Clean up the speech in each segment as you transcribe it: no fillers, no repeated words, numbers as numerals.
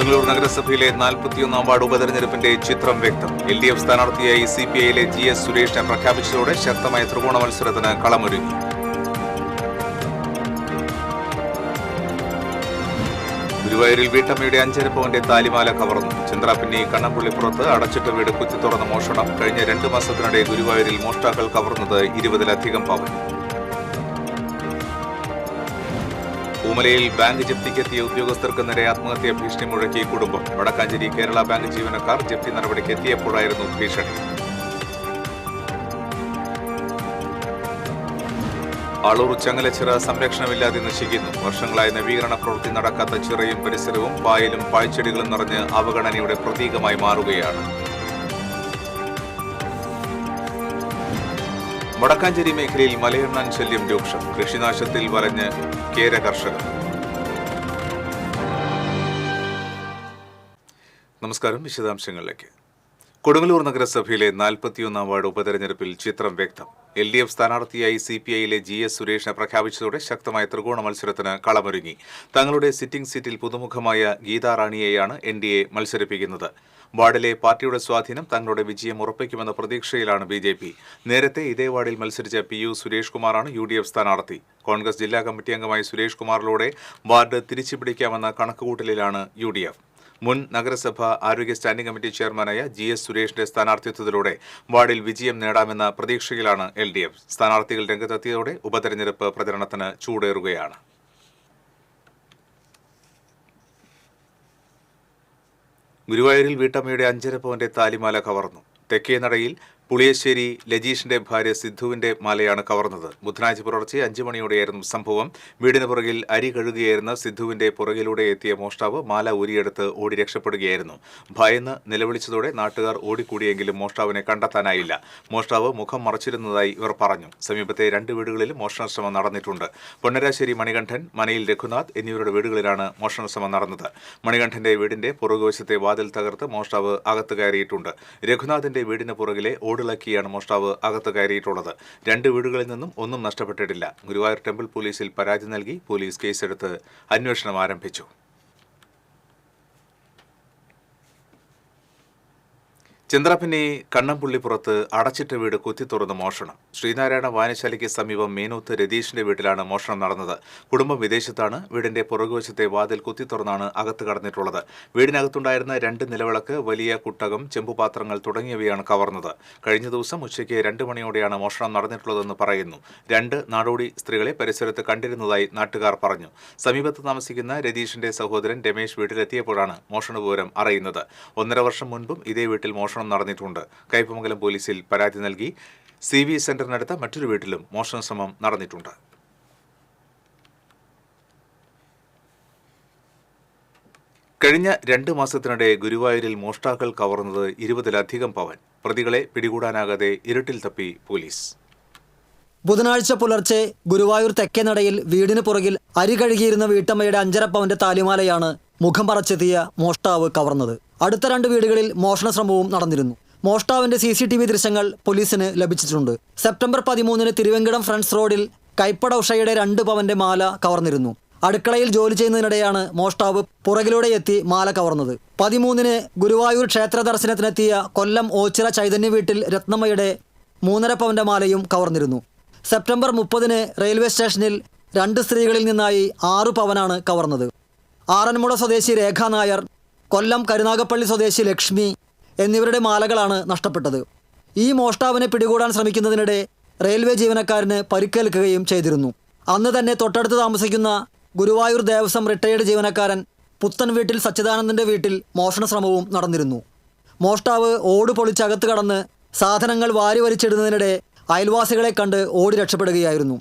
കൊടുങ്ങല്ലൂർ നഗരസഭയിലെ 41ാം വാർഡ് ഉപതെരഞ്ഞെടുപ്പിന്റെ ചിത്രം വ്യക്തം. LDF സ്ഥാനാർത്ഥിയായി CPIയിലെ GS സുരേഷിനെ പ്രഖ്യാപിച്ചതോടെ ശക്തമായ ത്രികോണ മത്സരത്തിന് കളമൊരുങ്ങി. ഗുരുവായൂരിൽ വീട്ടമ്മയുടെ 5.5 പവന്റെ താലിമാല കവർന്നു. ചന്ദ്രാപിന്നി കണ്ണമ്പുള്ളിപ്പുറത്ത് അടച്ചിട്ട വീട് കുത്തി തുറന്ന മോഷണം. കഴിഞ്ഞ 2 മാസത്തിനിടെ ഗുരുവായൂരിൽ മോഷ്ടാക്കൾ കവർന്നത് 20-ലധികം പവൻ. പൂമലയിൽ ബാങ്ക് ജപ്തിക്കെത്തിയ ഉദ്യോഗസ്ഥർക്ക് നേരെ ആത്മഹത്യാ ഭീഷണി മുഴക്കി കുടുംബം. വടക്കാഞ്ചേരി കേരള ബാങ്ക് ജീവനക്കാർ ജപ്തി നടപടിക്ക് എത്തിയപ്പോഴായിരുന്നു ഭീഷണി. ആളൂർ ചങ്ങലച്ചിറ സംരക്ഷണമില്ലാതെ നശിക്കുന്നു. വർഷങ്ങളായി നവീകരണ പ്രവൃത്തി നടക്കാത്ത ചിറയും പരിസരവും പായലും പാഴ്ചെടികളും നിറഞ്ഞ് അവഗണനയുടെ പ്രതീകമായി മാറുകയാണ്. വടക്കാഞ്ചേരി മേഖലയിൽ മലയെണ്ണാൻ ശല്യം രൂക്ഷം. കൃഷിനാശത്തിൽ വലഞ്ഞ് കേര കർഷകർ. നമസ്കാരം. വിശദാംശങ്ങളിലേക്ക്. കൊടുങ്ങല്ലൂർ നഗരസഭയിലെ 41ാം വാർഡ് ഉപതെരഞ്ഞെടുപ്പിൽ ചിത്രം വ്യക്തം. LDF സ്ഥാനാർത്ഥിയായി CPIയിലെ GS സുരേഷിനെ പ്രഖ്യാപിച്ചതോടെ ശക്തമായ ത്രികോണ മത്സരത്തിന് കളമൊരുങ്ങി. തങ്ങളുടെ സിറ്റിംഗ് സീറ്റിൽ പുതുമുഖമായ ഗീതാ റാണിയെയാണ് NDA മത്സരിപ്പിക്കുന്നത്. വാർഡിലെ പാർട്ടിയുടെ സ്വാധീനം തങ്ങളുടെ വിജയം ഉറപ്പിക്കുമെന്ന പ്രതീക്ഷയിലാണ് BJP. നേരത്തെ ഇതേ വാർഡിൽ മത്സരിച്ച PU സുരേഷ് കുമാറാണ് UDF സ്ഥാനാർത്ഥി. കോൺഗ്രസ് ജില്ലാ കമ്മിറ്റി അംഗമായ സുരേഷ് കുമാറിലൂടെ വാർഡ് തിരിച്ചുപിടിക്കാമെന്ന കണക്കുകൂട്ടലിലാണ് UDF. മുൻ നഗരസഭ ആരോഗ്യ സ്റ്റാൻഡിംഗ് കമ്മിറ്റി ചെയർമാനായ GS സുരേഷിന്റെ സ്ഥാനാർത്ഥിത്വത്തിലൂടെ വാർഡിൽ വിജയം നേടാമെന്ന പ്രതീക്ഷയിലാണ് LDF. സ്ഥാനാർത്ഥികൾ രംഗത്തെത്തിയതോടെ ഉപതെരഞ്ഞെടുപ്പ് പ്രചരണത്തിന് ചൂടേറുകയാണ്. ഗുരുവായൂരിൽ വീട്ടമ്മയുടെ 5.5 പവന്റെ താലിമാല കവർന്നു. തെക്കേനടയിൽ പുളിയശ്ശേരി ലജീഷിന്റെ ഭാര്യ സിദ്ധുവിന്റെ മാലയാണ് കവർന്നത്. ബുധനാഴ്ച പുലർച്ചെ 5 മണിയോടെയായിരുന്നു സംഭവം. വീടിന് പുറകിൽ അരി കഴുകുകയായിരുന്ന സിദ്ധുവിന്റെ പുറകിലൂടെ എത്തിയ മോഷ്ടാവ് മാല ഊരിയെടുത്ത് ഓടി രക്ഷപ്പെടുകയായിരുന്നു. ഭയന്ന് നിലവിളിച്ചതോടെ നാട്ടുകാർ ഓടിക്കൂടിയെങ്കിലും മോഷ്ടാവിനെ കണ്ടെത്താനായില്ല. മോഷ്ടാവ് മുഖം മറച്ചിരുന്നതായി ഇവർ പറഞ്ഞു. സമീപത്തെ 2 വീടുകളിലും മോഷണശ്രമം നടന്നിട്ടുണ്ട്. പൊന്നരാശ്ശേരി മണികണ്ഠൻ, മനയിൽ രഘുനാഥ് എന്നിവരുടെ വീടുകളിലാണ് മോഷണശ്രമം നടന്നത്. മണികണ്ഠന്റെ വീടിന്റെ പുറകുവശത്തെ വാതിൽ തകർത്ത് മോഷ്ടാവ് അകത്ത് കയറിയിട്ടുണ്ട്. രഘുനാഥിന്റെ വീടിന് പുറകിലെ ഓടിളക്കിയാണ് മോഷ്ടാവ് അകത്ത് കയറിയിട്ടുള്ളത്. 2 വീടുകളിൽ നിന്നും ഒന്നും നഷ്ടപ്പെട്ടിട്ടില്ല. ഗുരുവായൂർ ടെമ്പിൾ പോലീസിൽ പരാതി നൽകി പോലീസ് കേസെടുത്ത് അന്വേഷണം ആരംഭിച്ചു. ചന്ദ്രാപിന്നി കണ്ണമ്പുള്ളിപ്പുറത്ത് അടച്ചിട്ട വീട് കുത്തിത്തുറന്ന് മോഷണം. ശ്രീനാരായണ വായനശാലയ്ക്ക് സമീപം മേനൂത്ത് രതീഷിന്റെ വീട്ടിലാണ് മോഷണം നടന്നത്. കുടുംബം വിദേശത്താണ്. വീടിന്റെ പുറകുവശത്തെ വാതിൽ കുത്തിത്തുറന്നാണ് അകത്ത് കടന്നിട്ടുള്ളത്. വീടിനകത്തുണ്ടായിരുന്ന 2 നിലവിളക്ക്, വലിയ കുട്ടകം, ചെമ്പുപാത്രങ്ങൾ തുടങ്ങിയവയാണ് കവർന്നത്. കഴിഞ്ഞ ദിവസം ഉച്ചയ്ക്ക് 2 മണിയോടെയാണ് മോഷണം നടന്നിട്ടുള്ളതെന്ന് പറയുന്നു. 2 നാടോടി സ്ത്രീകളെ പരിസരത്ത് കണ്ടിരുന്നതായി നാട്ടുകാർ പറഞ്ഞു. സമീപത്ത് താമസിക്കുന്ന രതീഷിന്റെ സഹോദരൻ രമേശ് വീട്ടിലെത്തിയപ്പോഴാണ് മോഷണ വിവരം അറിയുന്നത്. 1.5 വർഷം മുൻപും ഇതേ വീട്ടിൽ മോഷണം നടന്നിട്ടുണ്ട്. കയ്പമംഗലം പോലീസിൽ പരാതി നൽകി. CV സെന്ററിനടുത്ത മറ്റൊരു വീട്ടിലും മോഷണ ശ്രമം നടന്നിട്ടുണ്ട്. കഴിഞ്ഞ 2 മാസത്തിനിടെ ഗുരുവായൂരിൽ മോഷ്ടാക്കൾ കവർന്നത് 20-ലധികം പവൻ. പ്രതികളെ പിടികൂടാനാകാതെ ഇരുട്ടിൽ തപ്പി പോലീസ്. ബുധനാഴ്ച പുലർച്ചെ ഗുരുവായൂർ തെക്കേനടയിൽ വീടിന് പുറകിൽ അരി കഴുകിയിരുന്ന വീട്ടമ്മയുടെ 5.5 പവന്റെ താലിമാലയാണ് മുഖം മറച്ചെത്തിയ മോഷ്ടാവ് കവർന്നത്. അടുത്ത 2 വീടുകളിൽ മോഷണ ശ്രമവും നടന്നിരുന്നു. മോഷ്ടാവിന്റെ CCTV ദൃശ്യങ്ങൾ പോലീസിന് ലഭിച്ചിട്ടുണ്ട്. സെപ്റ്റംബർ 13-ന് തിരുവെങ്കടം ഫ്രണ്ട്സ് റോഡിൽ കൈപ്പട ഉഷയുടെ 2 പവന്റെ മാല കവർന്നിരുന്നു. അടുക്കളയിൽ ജോലി ചെയ്യുന്നതിനിടെയാണ് മോഷ്ടാവ് പുറകിലൂടെ എത്തി മാല കവർന്നത്. 13-ന് ഗുരുവായൂർ ക്ഷേത്ര ദർശനത്തിനെത്തിയ കൊല്ലം ഓച്ചിറ ചൈതന്യ വീട്ടിൽ രത്നമ്മയുടെ 3.5 പവന്റെ മാലയും കവർന്നിരുന്നു. സെപ്റ്റംബർ 30-ന് റെയിൽവേ സ്റ്റേഷനിൽ 2 സ്ത്രീകളിൽ നിന്നായി 6 പവനാണ് കവർന്നത്. ആറന്മുള സ്വദേശി രേഖ നായർ, കൊല്ലം കരുനാഗപ്പള്ളി സ്വദേശി ലക്ഷ്മി എന്നിവരുടെ മാലകളാണ് നഷ്ടപ്പെട്ടത്. ഈ മോഷ്ടാവിനെ പിടികൂടാൻ ശ്രമിക്കുന്നതിനിടെ റെയിൽവേ ജീവനക്കാരന് പരിക്കേൽക്കുകയും ചെയ്തിരുന്നു. അന്ന് തന്നെ തൊട്ടടുത്ത് താമസിക്കുന്ന ഗുരുവായൂർ ദേവസ്വം റിട്ടയേർഡ് ജീവനക്കാരൻ പുത്തൻ വീട്ടിൽ സച്ചിദാനന്ദന്റെ വീട്ടിൽ മോഷണ ശ്രമവും നടന്നിരുന്നു. മോഷ്ടാവ് ഓട് പൊളിച്ചകത്ത് കടന്ന് സാധനങ്ങൾ വാരി വലിച്ചിടുന്നതിനിടെ അയൽവാസികളെ കണ്ട് ഓടി രക്ഷപ്പെടുകയായിരുന്നു.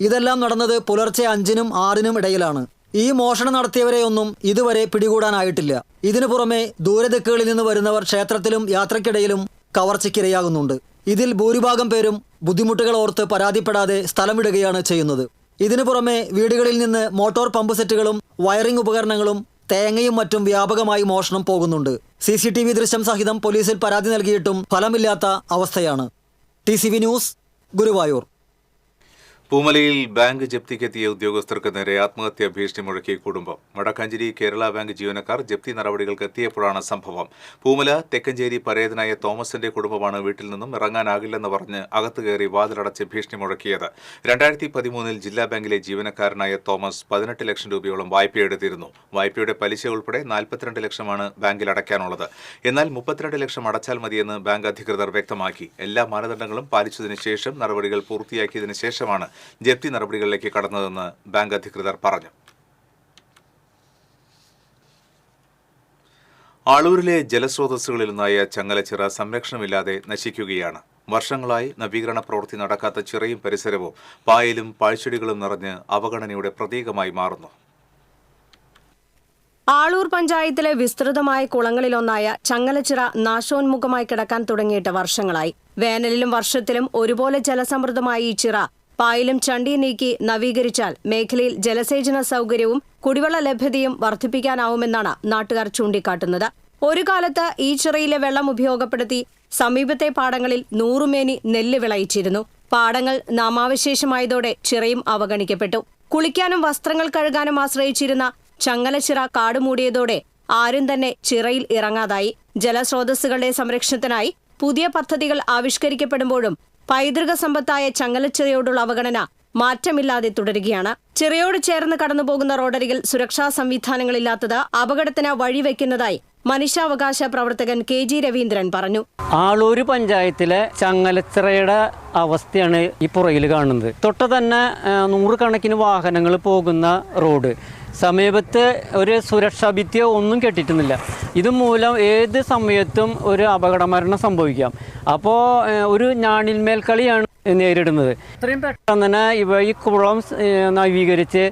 ഇതെല്ലാം നടന്നത് പുലർച്ചെ 5-നും 6-നും ഇടയിലാണ്. ഈ മോഷണം നടത്തിയവരെയൊന്നും ഇതുവരെ പിടികൂടാനായിട്ടില്ല. ഇതിനു പുറമെ ദൂരദിക്കുകളിൽ നിന്ന് വരുന്നവർ ക്ഷേത്രത്തിലും യാത്രക്കിടയിലും കവർച്ചയ്ക്കിരയാകുന്നുണ്ട്. ഇതിൽ ഭൂരിഭാഗം പേരും ബുദ്ധിമുട്ടുകൾ ഓർത്ത് പരാതിപ്പെടാതെ സ്ഥലം വിടുകയാണ് ചെയ്യുന്നത്. ഇതിനു പുറമെ വീടുകളിൽ നിന്ന് മോട്ടോർ പമ്പ് സെറ്റുകളും വയറിംഗ് ഉപകരണങ്ങളും തേങ്ങയും മറ്റും വ്യാപകമായി മോഷണം പോകുന്നുണ്ട്. CCTV ദൃശ്യം സഹിതം പോലീസിൽ പരാതി നൽകിയിട്ടും ഫലമില്ലാത്ത അവസ്ഥയാണ്. TCV news, Guruvayur. പൂമലയിൽ ബാങ്ക് ജപ്തിക്കെത്തിയ ഉദ്യോഗസ്ഥർക്ക് നേരെ ആത്മഹത്യാ ഭീഷണി മുഴക്കിയ കുടുംബം. വടക്കാഞ്ചേരി കേരള ബാങ്ക് ജീവനക്കാർ ജപ്തി നടപടികൾക്ക് എത്തിയപ്പോഴാണ് സംഭവം. പൂമല തെക്കഞ്ചേരി പരേതനായ തോമസിന്റെ കുടുംബമാണ് വീട്ടിൽ നിന്നും ഇറങ്ങാനാകില്ലെന്ന് പറഞ്ഞ് അകത്തു കയറി വാതിലടച്ച് ഭീഷണി മുഴക്കിയത്. 2013 ജില്ലാ ബാങ്കിലെ ജീവനക്കാരനായ തോമസ് 18 ലക്ഷം രൂപയോളം വായ്പയെടുത്തിരുന്നു. വായ്പയുടെ പലിശ ഉൾപ്പെടെ 42 ലക്ഷമാണ് ബാങ്കിൽ അടയ്ക്കാനുള്ളത്. എന്നാൽ 32 ലക്ഷം അടച്ചാൽ മതിയെന്ന് ബാങ്ക് അധികൃതർ വ്യക്തമാക്കി. എല്ലാ മാനദണ്ഡങ്ങളും പാലിച്ചതിനു ശേഷം നടപടികൾ പൂർത്തിയാക്കിയതിനു ശേഷമാണ് ജപ്തി നടപടികളിലേക്ക് കടന്നതെന്ന് ബാങ്ക് അധികൃതർ പറഞ്ഞു. ആളൂരിലെ ജലസ്രോതസ്സുകളിലൊന്നായ ചങ്ങലച്ചിറ സംരക്ഷണമില്ലാതെ നശിക്കുകയാണ്. വർഷങ്ങളായി നവീകരണ പ്രവൃത്തി നടക്കാത്ത ചിറയും പരിസരവും പായലും പാഴ്ചെടികളും നിറഞ്ഞ് അവഗണനയുടെ പ്രതീകമായി മാറുന്നു. ആളൂർ പഞ്ചായത്തിലെ വിസ്തൃതമായ കുളങ്ങളിലൊന്നായ ചങ്ങലച്ചിറ നാശോന്മുഖമായി കിടക്കാൻ തുടങ്ങിയിട്ട് വർഷങ്ങളായി. വേനലിലും വർഷത്തിലും ഒരുപോലെ ജലസമൃദ്ധമായ ഈ ചിറ പായലും ചണ്ടിയും നീക്കി നവീകരിച്ചാൽ മേഖലയിൽ ജലസേചന സൗകര്യവും കുടിവെള്ള ലഭ്യതയും വർദ്ധിപ്പിക്കാനാവുമെന്നാണ് നാട്ടുകാർ ചൂണ്ടിക്കാട്ടുന്നത്. ഒരു കാലത്ത് ഈ ചിറയിലെ വെള്ളം ഉപയോഗപ്പെടുത്തി സമീപത്തെ പാടങ്ങളിൽ 100 മേനി നെല്ല് വിളയിച്ചിരുന്നു. പാടങ്ങൾ നാമാവശേഷമായതോടെ ചിറയും അവഗണിക്കപ്പെട്ടു. കുളിക്കാനും വസ്ത്രങ്ങൾ കഴുകാനും ആശ്രയിച്ചിരുന്ന ചങ്ങലച്ചിറ കാടുമൂടിയതോടെ ആരും തന്നെ ചിറയിൽ ഇറങ്ങാതായി. ജലസ്രോതസ്സുകളുടെ സംരക്ഷണത്തിനായി പുതിയ പദ്ധതികൾ ആവിഷ്കരിക്കപ്പെടുമ്പോഴും പൈതൃക സമ്പത്തായ ചങ്ങലച്ചിറയോടുള്ള അവഗണന മാറ്റമില്ലാതെ തുടരുകയാണ്. ചിറയോട് ചേർന്ന് കടന്നുപോകുന്ന റോഡരികിൽ സുരക്ഷാ സംവിധാനങ്ങളില്ലാത്തത് അപകടത്തിന് വഴിവെക്കുന്നതായി മനുഷ്യാവകാശ പ്രവർത്തകൻ KG രവീന്ദ്രൻ പറഞ്ഞു. ആളൂർ പഞ്ചായത്തിലെ ചങ്ങലച്ചിറയുടെ അവസ്ഥയാണ് ഈ പുറകിൽ കാണുന്നത്. തൊട്ട് തന്നെ 100 കണക്കിന് വാഹനങ്ങൾ പോകുന്ന റോഡ്. സമീപത്ത് ഒരു സുരക്ഷാ ഭിത്തിയോ ഒന്നും കെട്ടിയിട്ടുന്നില്ല. ഇതുമൂലം ഏത് സമയത്തും ഒരു അപകടമരണം സംഭവിക്കാം. അപ്പോൾ ഒരു ഞാണിന്മേൽ കളിയാണ് നേരിടുന്നത്. ഇത്രയും പെട്ടെന്ന് തന്നെ ഈ കുളം നവീകരിച്ച്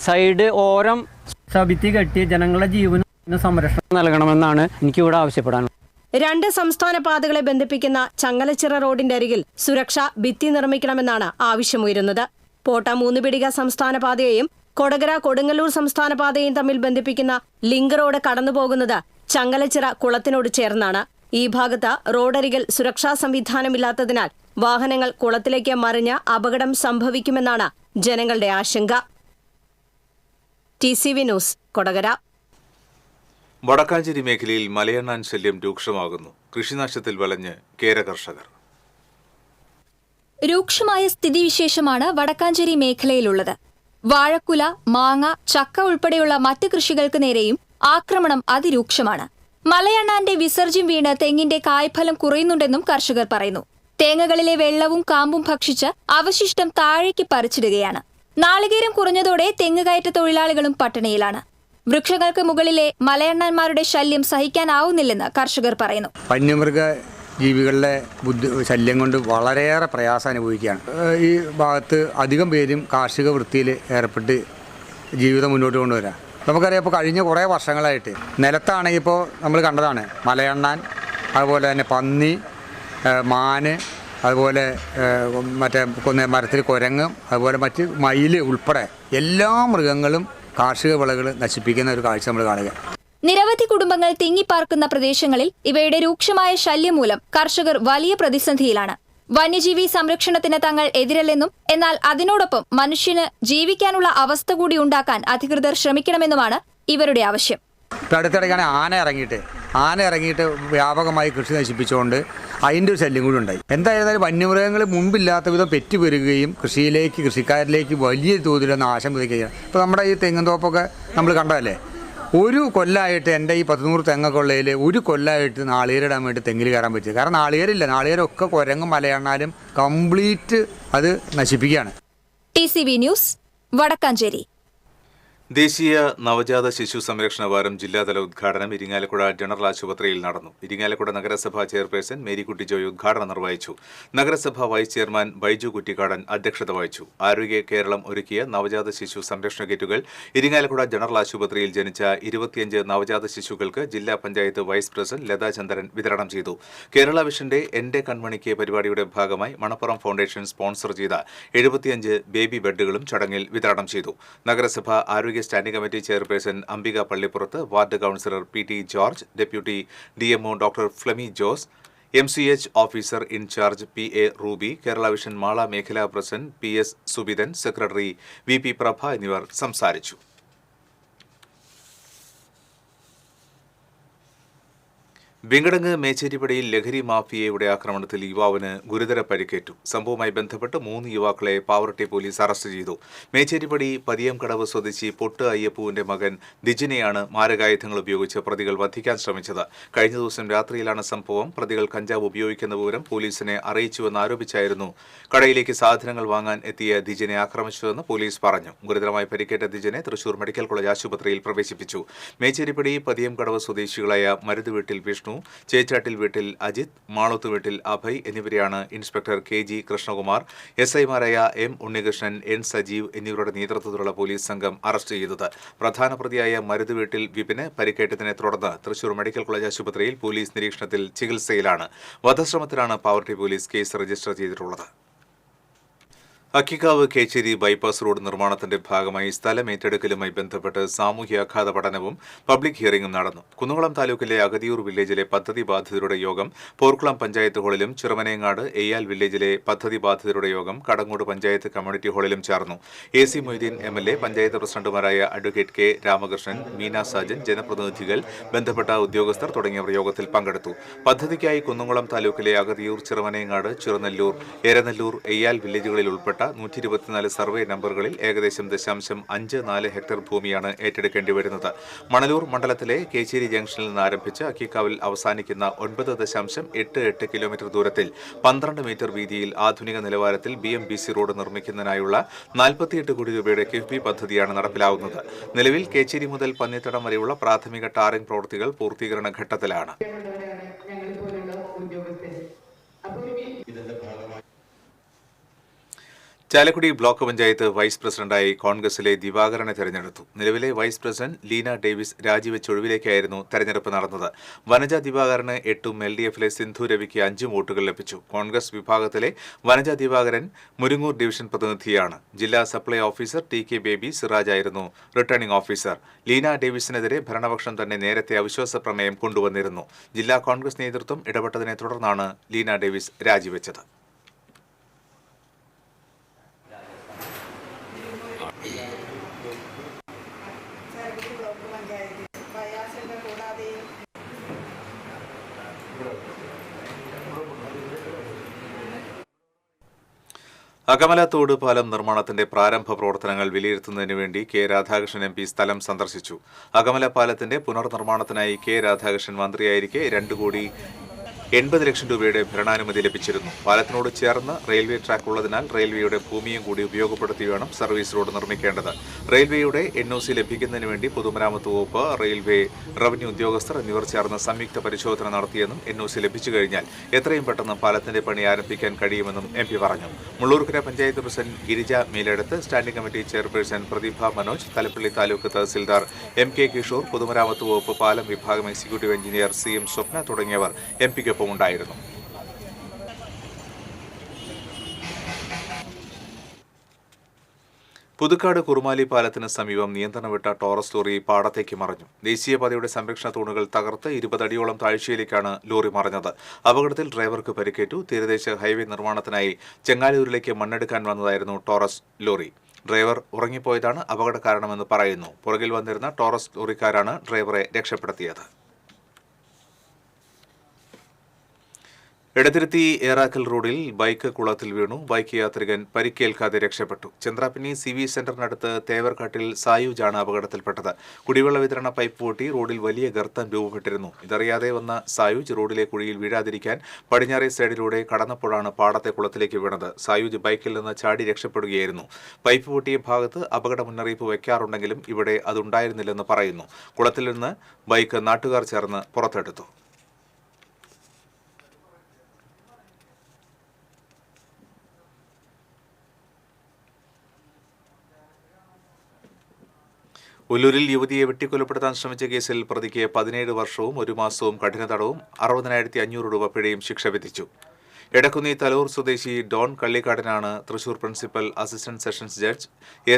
സൈഡ് ഓരം സുരക്ഷാ ഭിത്തി കെട്ടി ജനങ്ങളുടെ ജീവനും സംരക്ഷണം നൽകണമെന്നാണ് എനിക്കിവിടെ ആവശ്യപ്പെടാനുള്ളത്. 2 സംസ്ഥാന പാതകളെ ബന്ധിപ്പിക്കുന്ന ചങ്ങലച്ചിറ റോഡിന്റെ അരികിൽ സുരക്ഷാ ഭിത്തി നിർമ്മിക്കണമെന്നാണ് ആവശ്യമുയരുന്നത്. പോട്ട 3 പിടിക സംസ്ഥാന പാതയെയും കൊടകര കൊടുങ്ങല്ലൂർ സംസ്ഥാന പാതയും തമ്മിൽ ബന്ധിപ്പിക്കുന്ന ലിങ്ക് റോഡ് കടന്നുപോകുന്നത് ചങ്ങലച്ചിറ കുളത്തിനോട് ചേർന്നാണ്. ഈ ഭാഗത്ത് റോഡരികിൽ സുരക്ഷാ സംവിധാനമില്ലാത്തതിനാൽ വാഹനങ്ങൾ കുളത്തിലേക്ക് മറിഞ്ഞ് അപകടം സംഭവിക്കുമെന്നാണ് ജനങ്ങളുടെ ആശങ്ക. TCV news, Kodakara. വടക്കാഞ്ചേരി മേഖലയിൽ മലയണ്ണാൻ ശല്യം രൂക്ഷമാകുന്നു. കൃഷിനാശത്തിൽ വലഞ്ഞ് കേര കർഷകർ. രൂക്ഷമായ സ്ഥിതിവിശേഷമാണ് വടക്കാഞ്ചേരി മേഖലയിലുള്ളത്. വാഴക്കുല, മാങ്ങ, ചക്ക ഉൾപ്പെടെയുള്ള മറ്റ് കൃഷികൾക്ക് നേരെയും ആക്രമണം അതിരൂക്ഷമാണ്. മലയണ്ണാന്റെ വിസർജ്യം വീണ് തെങ്ങിന്റെ കായ്ഫലം കുറയുന്നുണ്ടെന്നും കർഷകർ പറയുന്നു. തേങ്ങകളിലെ വെള്ളവും കാമ്പും ഭക്ഷിച്ച് അവശിഷ്ടം താഴേക്ക് പറിച്ചിടുകയാണ്. നാളികേരം കുറഞ്ഞതോടെ തെങ്ങുകയറ്റ തൊഴിലാളികളും പട്ടിണിയിലാണ്. വൃക്ഷങ്ങൾക്ക് മുകളിലെ മലയണ്ണന്മാരുടെ ശല്യം സഹിക്കാനാവുന്നില്ലെന്ന് കർഷകർ പറയുന്നു. വന്യമൃഗ ജീവികളുടെ ശല്യം കൊണ്ട് വളരെയേറെ പ്രയാസം അനുഭവിക്കുകയാണ്. ഈ ഭാഗത്ത് അധികം പേരും കാർഷിക വൃത്തിയിൽ ഏർപ്പെട്ട് ജീവിതം മുന്നോട്ട് കൊണ്ടുവരാം. നമുക്കറിയാം, ഇപ്പോൾ കഴിഞ്ഞ കുറേ വർഷങ്ങളായിട്ട് നിലത്താണെങ്കിൽ ഇപ്പോൾ നമ്മൾ കണ്ടതാണ് മലയണ്ണാൻ, അതുപോലെ തന്നെ പന്നി, മാന്, അതുപോലെ മറ്റേ മരത്തിൽ കുരങ്ങ്, അതുപോലെ മറ്റ് മയിൽ ഉൾപ്പെടെ എല്ലാ മൃഗങ്ങളും കാർഷിക വിളകൾ നശിപ്പിക്കുന്ന ഒരു കാഴ്ച നമ്മൾ കാണുക. നിരവധി കുടുംബങ്ങൾ തിങ്ങിപ്പാർക്കുന്ന പ്രദേശങ്ങളിൽ ഇവയുടെ രൂക്ഷമായ ശല്യം മൂലം കർഷകർ വലിയ പ്രതിസന്ധിയിലാണ്. വന്യജീവി സംരക്ഷണത്തിന് തങ്ങൾ എതിരല്ലെന്നും എന്നാൽ അതിനോടൊപ്പം മനുഷ്യന് ജീവിക്കാനുള്ള അവസ്ഥ കൂടി ഉണ്ടാക്കാൻ അധികൃതർ ശ്രമിക്കണമെന്നുമാണ് ഇവരുടെ ആവശ്യം. അടുത്തിടയ്ക്കാണ് ആന ഇറങ്ങിയിട്ട് വ്യാപകമായി കൃഷി നശിപ്പിച്ചുകൊണ്ട് അതിൻ്റെ ഒരു ശല്യം കൂടി ഉണ്ടായി. എന്തായിരുന്നാലും വന്യമൃഗങ്ങൾ മുമ്പില്ലാത്ത വിധം പെറ്റുപെരുകയും കൃഷിക്കാരിലേക്ക് വലിയ തോതിൽ നാശം വിതയ്ക്കുകയാണ്. ഇപ്പോൾ നമ്മുടെ ഈ തെങ്ങും തോപ്പൊക്കെ നമ്മൾ കണ്ടതല്ലേ, ഒരു കൊല്ലമായിട്ട് എൻ്റെ ഈ 100 തെങ്ങൊക്കെയുള്ളതിൽ ഒരു കൊല്ലമായിട്ട് നാളികേരിടാൻ വേണ്ടി തെങ്ങിൽ കയറാൻ പറ്റും. കാരണം നാളികേരൊക്കെ കുരങ്ങും മലയണ്ണാലും കംപ്ലീറ്റ് അത് നശിപ്പിക്കുകയാണ്. TCV news, Vadakkanchery. ദേശീയ നവജാത ശിശു സംരക്ഷണ വാരം ജില്ലാതല ഉദ്ഘാടനം ഇരിങ്ങാലക്കുട ജനറൽ ആശുപത്രിയിൽ നടന്നു. ഇരിങ്ങാലക്കുട നഗരസഭാ ചെയർപേഴ്സൺ മേരിക്കുട്ടി ജോയ് ഉദ്ഘാടനം നിർവഹിച്ചു. നഗരസഭാ വൈസ് ചെയർമാൻ ബൈജു കുറ്റിക്കാടൻ അധ്യക്ഷത വഹിച്ചു. ആരോഗ്യ കേരളം ഒരുക്കിയ നവജാത ശിശു സംരക്ഷണ കിറ്റുകൾ ഇരിങ്ങാലക്കുട ജനറൽ ആശുപത്രിയിൽ ജനിച്ച 25 നവജാത ശിശുക്കൾക്ക് ജില്ലാ പഞ്ചായത്ത് വൈസ് പ്രസിഡന്റ് ലതാ ചന്ദ്രൻ വിതരണം ചെയ്തു. കേരള വിഷന്റെ എന്റെ കൺമണിക്ക് പരിപാടിയുടെ ഭാഗമായി മണപ്പുറം ഫൗണ്ടേഷൻ സ്പോൺസർ ചെയ്ത 75 ബേബി ബെഡുകളും ചടങ്ങിൽ വിതരണം ചെയ്തു. നഗരസഭ ആരോഗ്യ standing committee chairperson Ambika Pallippurath, ward councillor PT George, deputy DMO doctor Flemy Jose, MCH officer in charge PA Ruby, Kerala vision Mala മേഖലാ president PS Subithan, secretary VP Prabha എന്നിവർ സംസാരിച്ചു. വിങ്കടങ്ങ് മേച്ചേരിപ്പടിയിൽ ലഹരി മാഫിയയുടെ ആക്രമണത്തിൽ യുവാവിന് ഗുരുതര പരിക്കേറ്റു. സംഭവവുമായി ബന്ധപ്പെട്ട് 3 യുവാക്കളെ പാവറട്ടി പോലീസ് അറസ്റ്റ് ചെയ്തു. മേച്ചേരിപ്പടി പതിയംകടവ് സ്വദേശി പൊട്ട് അയ്യപ്പുവിന്റെ മകൻ ദിജിനെയാണ് മാരകായുധങ്ങൾ ഉപയോഗിച്ച് പ്രതികൾ വധിക്കാൻ ശ്രമിച്ചത്. കഴിഞ്ഞ ദിവസം രാത്രിയിലാണ് സംഭവം. പ്രതികൾ കഞ്ചാവ് ഉപയോഗിക്കുന്ന വിവരം പോലീസിനെ അറിയിച്ചുവെന്ന് ആരോപിച്ചായിരുന്നു കടയിലേക്ക് സാധനങ്ങൾ വാങ്ങാൻ എത്തിയ ദിജിനെ ആക്രമിച്ചതെന്ന് പോലീസ് പറഞ്ഞു. ഗുരുതരമായി പരിക്കേറ്റ ദിജിനെ തൃശൂർ മെഡിക്കൽ കോളേജ് ആശുപത്രിയിൽ പ്രവേശിപ്പിച്ചു. മേച്ചേരിപ്പടി പതിയംകടവ് സ്വദേശികളായ മരുത് വീട്ടിൽ വിഷ്ണു, ചേച്ചാട്ടിൽ വീട്ടിൽ അജിത്, മാളത്ത് വീട്ടിൽ അഭയ് എന്നിവരെയാണ് ഇൻസ്പെക്ടർ KG കൃഷ്ണകുമാർ, SIമാരായ M ഉണ്ണികൃഷ്ണൻ, N സജീവ് എന്നിവരുടെ നേതൃത്വത്തിലുള്ള പോലീസ് സംഘം അറസ്റ്റ് ചെയ്തത്. പ്രധാന പ്രതിയായ മരുത് വീട്ടിൽ വിപിന് പരിക്കേറ്റതിനെ തുടർന്ന് തൃശൂർ മെഡിക്കൽ കോളേജ് ആശുപത്രിയിൽ പോലീസ് നിരീക്ഷണത്തിൽ ചികിത്സയിലാണ്. വധശ്രമത്തിലാണ് പാവറട്ടി പോലീസ് കേസ് രജിസ്റ്റർ ചെയ്തിട്ടുള്ളത്. അക്കിക്കാവ് കേച്ചേരി ബൈപ്പാസ് റോഡ് നിർമ്മാണത്തിന്റെ ഭാഗമായി സ്ഥലം ഏറ്റെടുക്കലുമായി ബന്ധപ്പെട്ട് സാമൂഹ്യാഘാത പഠനവും പബ്ലിക് ഹിയറിംഗും നടന്നു. കുന്നംകുളം താലൂക്കിലെ അഗതിയൂർ വില്ലേജിലെ പദ്ധതി ബാധിതരുടെ യോഗം പോർക്കുളം പഞ്ചായത്ത് ഹാളിലും ചിറമനേങ്ങാട് എയ്യാൽ വില്ലേജിലെ പദ്ധതി ബാധിതരുടെ യോഗം കടങ്ങോട് പഞ്ചായത്ത് കമ്മ്യൂണിറ്റി ഹാളിലും ചേർന്നു. AC മൊയ്തീൻ MLA, പഞ്ചായത്ത് പ്രസിഡന്റുമാരായ അഡ്വക്കേറ്റ് K രാമകൃഷ്ണൻ, മീന സാജൻ, ജനപ്രതിനിധികൾ, ബന്ധപ്പെട്ട ഉദ്യോഗസ്ഥർ തുടങ്ങിയവർ യോഗത്തിൽ പങ്കെടുത്തു. പദ്ധതിക്കായി കുന്നംകുളം താലൂക്കിലെ അഗതിയൂർ, ചിറമനേങ്ങാട്, ചെറുനെല്ലൂർ, എരനെല്ലൂർ, എയ്യാൽ വില്ലേജുകളിൽ ഉൾപ്പെട്ട 124 സർവേ നമ്പറുകളിൽ ഏകദേശം 0.54 ഹെക്ടർ ഭൂമിയാണ് ഏറ്റെടുക്കേണ്ടി വരുന്നത്. മണലൂർ മണ്ഡലത്തിലെ കേച്ചേരി ജംഗ്ഷനിൽ നിന്ന് ആരംഭിച്ച് അക്കിക്കാവിൽ അവസാനിക്കുന്ന 9.88 കിലോമീറ്റർ ദൂരത്തിൽ 12 മീറ്റർ വീതിയിൽ ആധുനിക നിലവാരത്തിൽ BMBC റോഡ് നിർമ്മിക്കുന്നതിനായുള്ള 48 കോടി രൂപയുടെ കിഫ്ബി പദ്ധതിയാണ് നടപ്പിലാവുന്നത്. നിലവിൽ കേച്ചേരി മുതൽ പന്നിത്തടം വരെയുള്ള പ്രാഥമിക ടാറിംഗ് പ്രവൃത്തികൾ പൂർത്തീകരണ ഘട്ടത്തിലാണ്. ചാലക്കുടി ബ്ലോക്ക് പഞ്ചായത്ത് വൈസ് പ്രസിഡന്റായി കോൺഗ്രസിലെ ദിവാകരനെ തെരഞ്ഞെടുത്തു. നിലവിലെ വൈസ് പ്രസിഡന്റ് ലീന ഡേവിസ് രാജിവെച്ച് ഒഴിവിലേക്കായിരുന്നു തെരഞ്ഞെടുപ്പ് നടന്നത്. വനജ ദിവാകരന് 8ഉം LDFിലെ സിന്ധു രവിക്ക് 5 വോട്ടുകൾ ലഭിച്ചു. കോൺഗ്രസ് വിഭാഗത്തിലെ വനജ ദിവാകരൻ മുരിങ്ങൂർ ഡിവിഷൻ പ്രതിനിധിയാണ്. ജില്ലാ supply officer TK baby Siraj ആയിരുന്നു റിട്ടേണിംഗ് ഓഫീസർ. ലീന ഡേവിസിനെതിരെ ഭരണപക്ഷം തന്നെ നേരത്തെ അവിശ്വാസ പ്രമേയം കൊണ്ടുവന്നിരുന്നു. ജില്ലാ കോൺഗ്രസ് നേതൃത്വം ഇടപെട്ടതിനെ തുടർന്നാണ് ലീന ഡേവിസ് രാജിവെച്ചത്. അകമലത്തോട് പാലം നിർമ്മാണത്തിന്റെ പ്രാരംഭ പ്രവർത്തനങ്ങൾ വിലയിരുത്തുന്നതിന് വേണ്ടി K രാധാകൃഷ്ണൻ MP സ്ഥലം സന്ദർശിച്ചു. അകമല പാലത്തിന്റെ പുനർനിർമ്മാണത്തിനായി K രാധാകൃഷ്ണൻ മന്ത്രിയായിരിക്കെ 2.80 ലക്ഷം രൂപയുടെ ഭരണാനുമതി ലഭിച്ചിരുന്നു. പാലത്തിനോട് ചേർന്ന് റെയിൽവേ ട്രാക്ക് ഉള്ളതിനാൽ റെയിൽവേയുടെ ഭൂമിയും കൂടി ഉപയോഗപ്പെടുത്തി വേണം സർവീസ് റോഡ് നിർമ്മിക്കേണ്ടത്. റെയിൽവേയുടെ NOC ലഭിക്കുന്നതിന് വേണ്ടി പൊതുമരാമത്ത് വകുപ്പ്, റെയിൽവേ, റവന്യൂ ഉദ്യോഗസ്ഥർ എന്നിവർ ചേർന്ന് സംയുക്ത പരിശോധന നടത്തിയെന്നും NOC ലഭിച്ചു കഴിഞ്ഞാൽ എത്രയും പെട്ടെന്ന് പാലത്തിന്റെ പണി ആരംഭിക്കാൻ കഴിയുമെന്നും MP പറഞ്ഞു. Mullurkara panchayat president Girija മേലെടുത്ത്, standing committee chairperson പ്രതിഭ മനോജ്, തലപ്പള്ളി താലൂക്ക് തഹസിൽദാർ MK കിഷോർ, പൊതുമരാമത്ത് വകുപ്പ് പാലം വിഭാഗം എക്സിക്യൂട്ടീവ് എഞ്ചിനീയർ CM സ്വപ്ന തുടങ്ങിയവർ MPക്കൊപ്പം ഉണ്ടായിരുന്നു. പുതുക്കാട് കുറുമാലി പാലത്തിന് സമീപം നിയന്ത്രണം വിട്ട ടോറസ് ലോറി പാടത്തേക്ക് മറിഞ്ഞു. ദേശീയപാതയുടെ സംരക്ഷണ തൂണുകൾ തകർത്ത് 20 അടിയോളം താഴ്ചയിലേക്കാണ് ലോറി മറിഞ്ഞത്. അപകടത്തിൽ ഡ്രൈവർക്ക് പരിക്കേറ്റു. തീരദേശ ഹൈവേ നിർമ്മാണത്തിനായി ചെങ്ങാലൂരിലേക്ക് മണ്ണെടുക്കാൻ വന്നതായിരുന്നു ടോറസ് ലോറി. ഡ്രൈവർ ഉറങ്ങിപ്പോയതാണ് അപകട കാരണമെന്ന് പറയുന്നു. പുറകിൽ വന്നിരുന്ന ടോറസ് ലോറിക്കാരാണ് ഡ്രൈവറെ രക്ഷപ്പെടുത്തിയത്. എടത്തിരുത്തി ഏറാക്കൽ റോഡിൽ ബൈക്ക് കുളത്തിൽ വീണു. ബൈക്ക് യാത്രികൻ പരിക്കേൽക്കാതെ രക്ഷപ്പെട്ടു. ചന്ദ്രാപിന്നി CV സെന്ററിനടുത്ത് തേവർക്കാട്ടിൽ സായൂജാണ് അപകടത്തിൽപ്പെട്ടത്. കുടിവെള്ള വിതരണ പൈപ്പ് പൊട്ടി റോഡിൽ വലിയ ഗർത്തം രൂപപ്പെട്ടിരുന്നു. ഇതറിയാതെ വന്ന സായൂജ് റോഡിലെ കുഴിയിൽ വീഴാതിരിക്കാൻ പടിഞ്ഞാറേ സൈഡിലൂടെ കടന്നപ്പോഴാണ് പാടത്തെ കുളത്തിലേക്ക് വീണത്. സായൂജ് ബൈക്കിൽ നിന്ന് ചാടി രക്ഷപ്പെടുകയായിരുന്നു. പൈപ്പ് പൊട്ടിയ ഭാഗത്ത് അപകട മുന്നറിയിപ്പ് വയ്ക്കാറുണ്ടെങ്കിലും ഇവിടെ അതുണ്ടായിരുന്നില്ലെന്ന് പറയുന്നു. കുളത്തിൽ നിന്ന് ബൈക്ക് നാട്ടുകാർ ചേർന്ന് പുറത്തെടുത്തു. ഉല്ലൂരിൽ യുവതിയെ വെട്ടിക്കൊലപ്പെടുത്താൻ ശ്രമിച്ച കേസിൽ പ്രതിക്ക് 17 വർഷവും 1 മാസവും കഠിന തടവും 60,500 രൂപ പിഴയും ശിക്ഷ വിധിച്ചു. എടക്കുന്നി തലൂർ സ്വദേശി ഡോൺ കള്ളിക്കാടിനാണ് Thrissur principal assistant sessions judge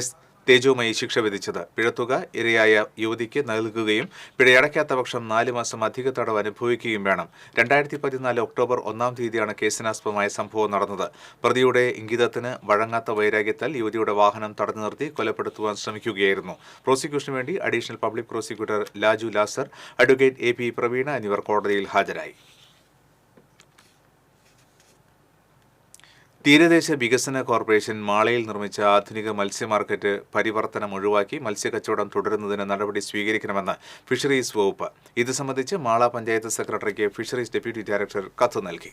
S Thejomayi ശിക്ഷ വിധിച്ചത്. പിഴത്തുക ഇരയായ യുവതിക്ക് നൽകുകയും പിഴയടയ്ക്കാത്ത പക്ഷം 4 മാസം അധിക തടവ് അനുഭവിക്കുകയും വേണം. 2014 ഒക്ടോബർ 1 തീയതിയാണ് കേസിനാസ്പദമായ സംഭവം നടന്നത്. പ്രതിയുടെ ഇംഗിതത്തിന് വഴങ്ങാത്ത വൈരാഗ്യത്താൽ യുവതിയുടെ വാഹനം തടഞ്ഞു നിർത്തി കൊലപ്പെടുത്തുവാൻ ശ്രമിക്കുകയായിരുന്നു. പ്രോസിക്യൂഷന് വേണ്ടി അഡീഷണൽ പബ്ലിക് പ്രോസിക്യൂട്ടർ ലാജു ലാസർ, അഡ്വക്കേറ്റ് AP പ്രവീണ എന്നിവർ കോടതിയിൽ ഹാജരായി. തീരദേശ വികസന കോർപ്പറേഷൻ മാളയിൽ നിർമ്മിച്ച ആധുനിക മത്സ്യ മാർക്കറ്റ് പരിവർത്തനം ഒഴിവാക്കി മത്സ്യക്കച്ചവടം തുടരുന്നതിന് നടപടി സ്വീകരിക്കണമെന്ന് ഫിഷറീസ് വകുപ്പ്. ഇത് സംബന്ധിച്ച് മാള പഞ്ചായത്ത് സെക്രട്ടറിക്ക് ഫിഷറീസ് ഡെപ്യൂട്ടി ഡയറക്ടർ കത്ത് നൽകി.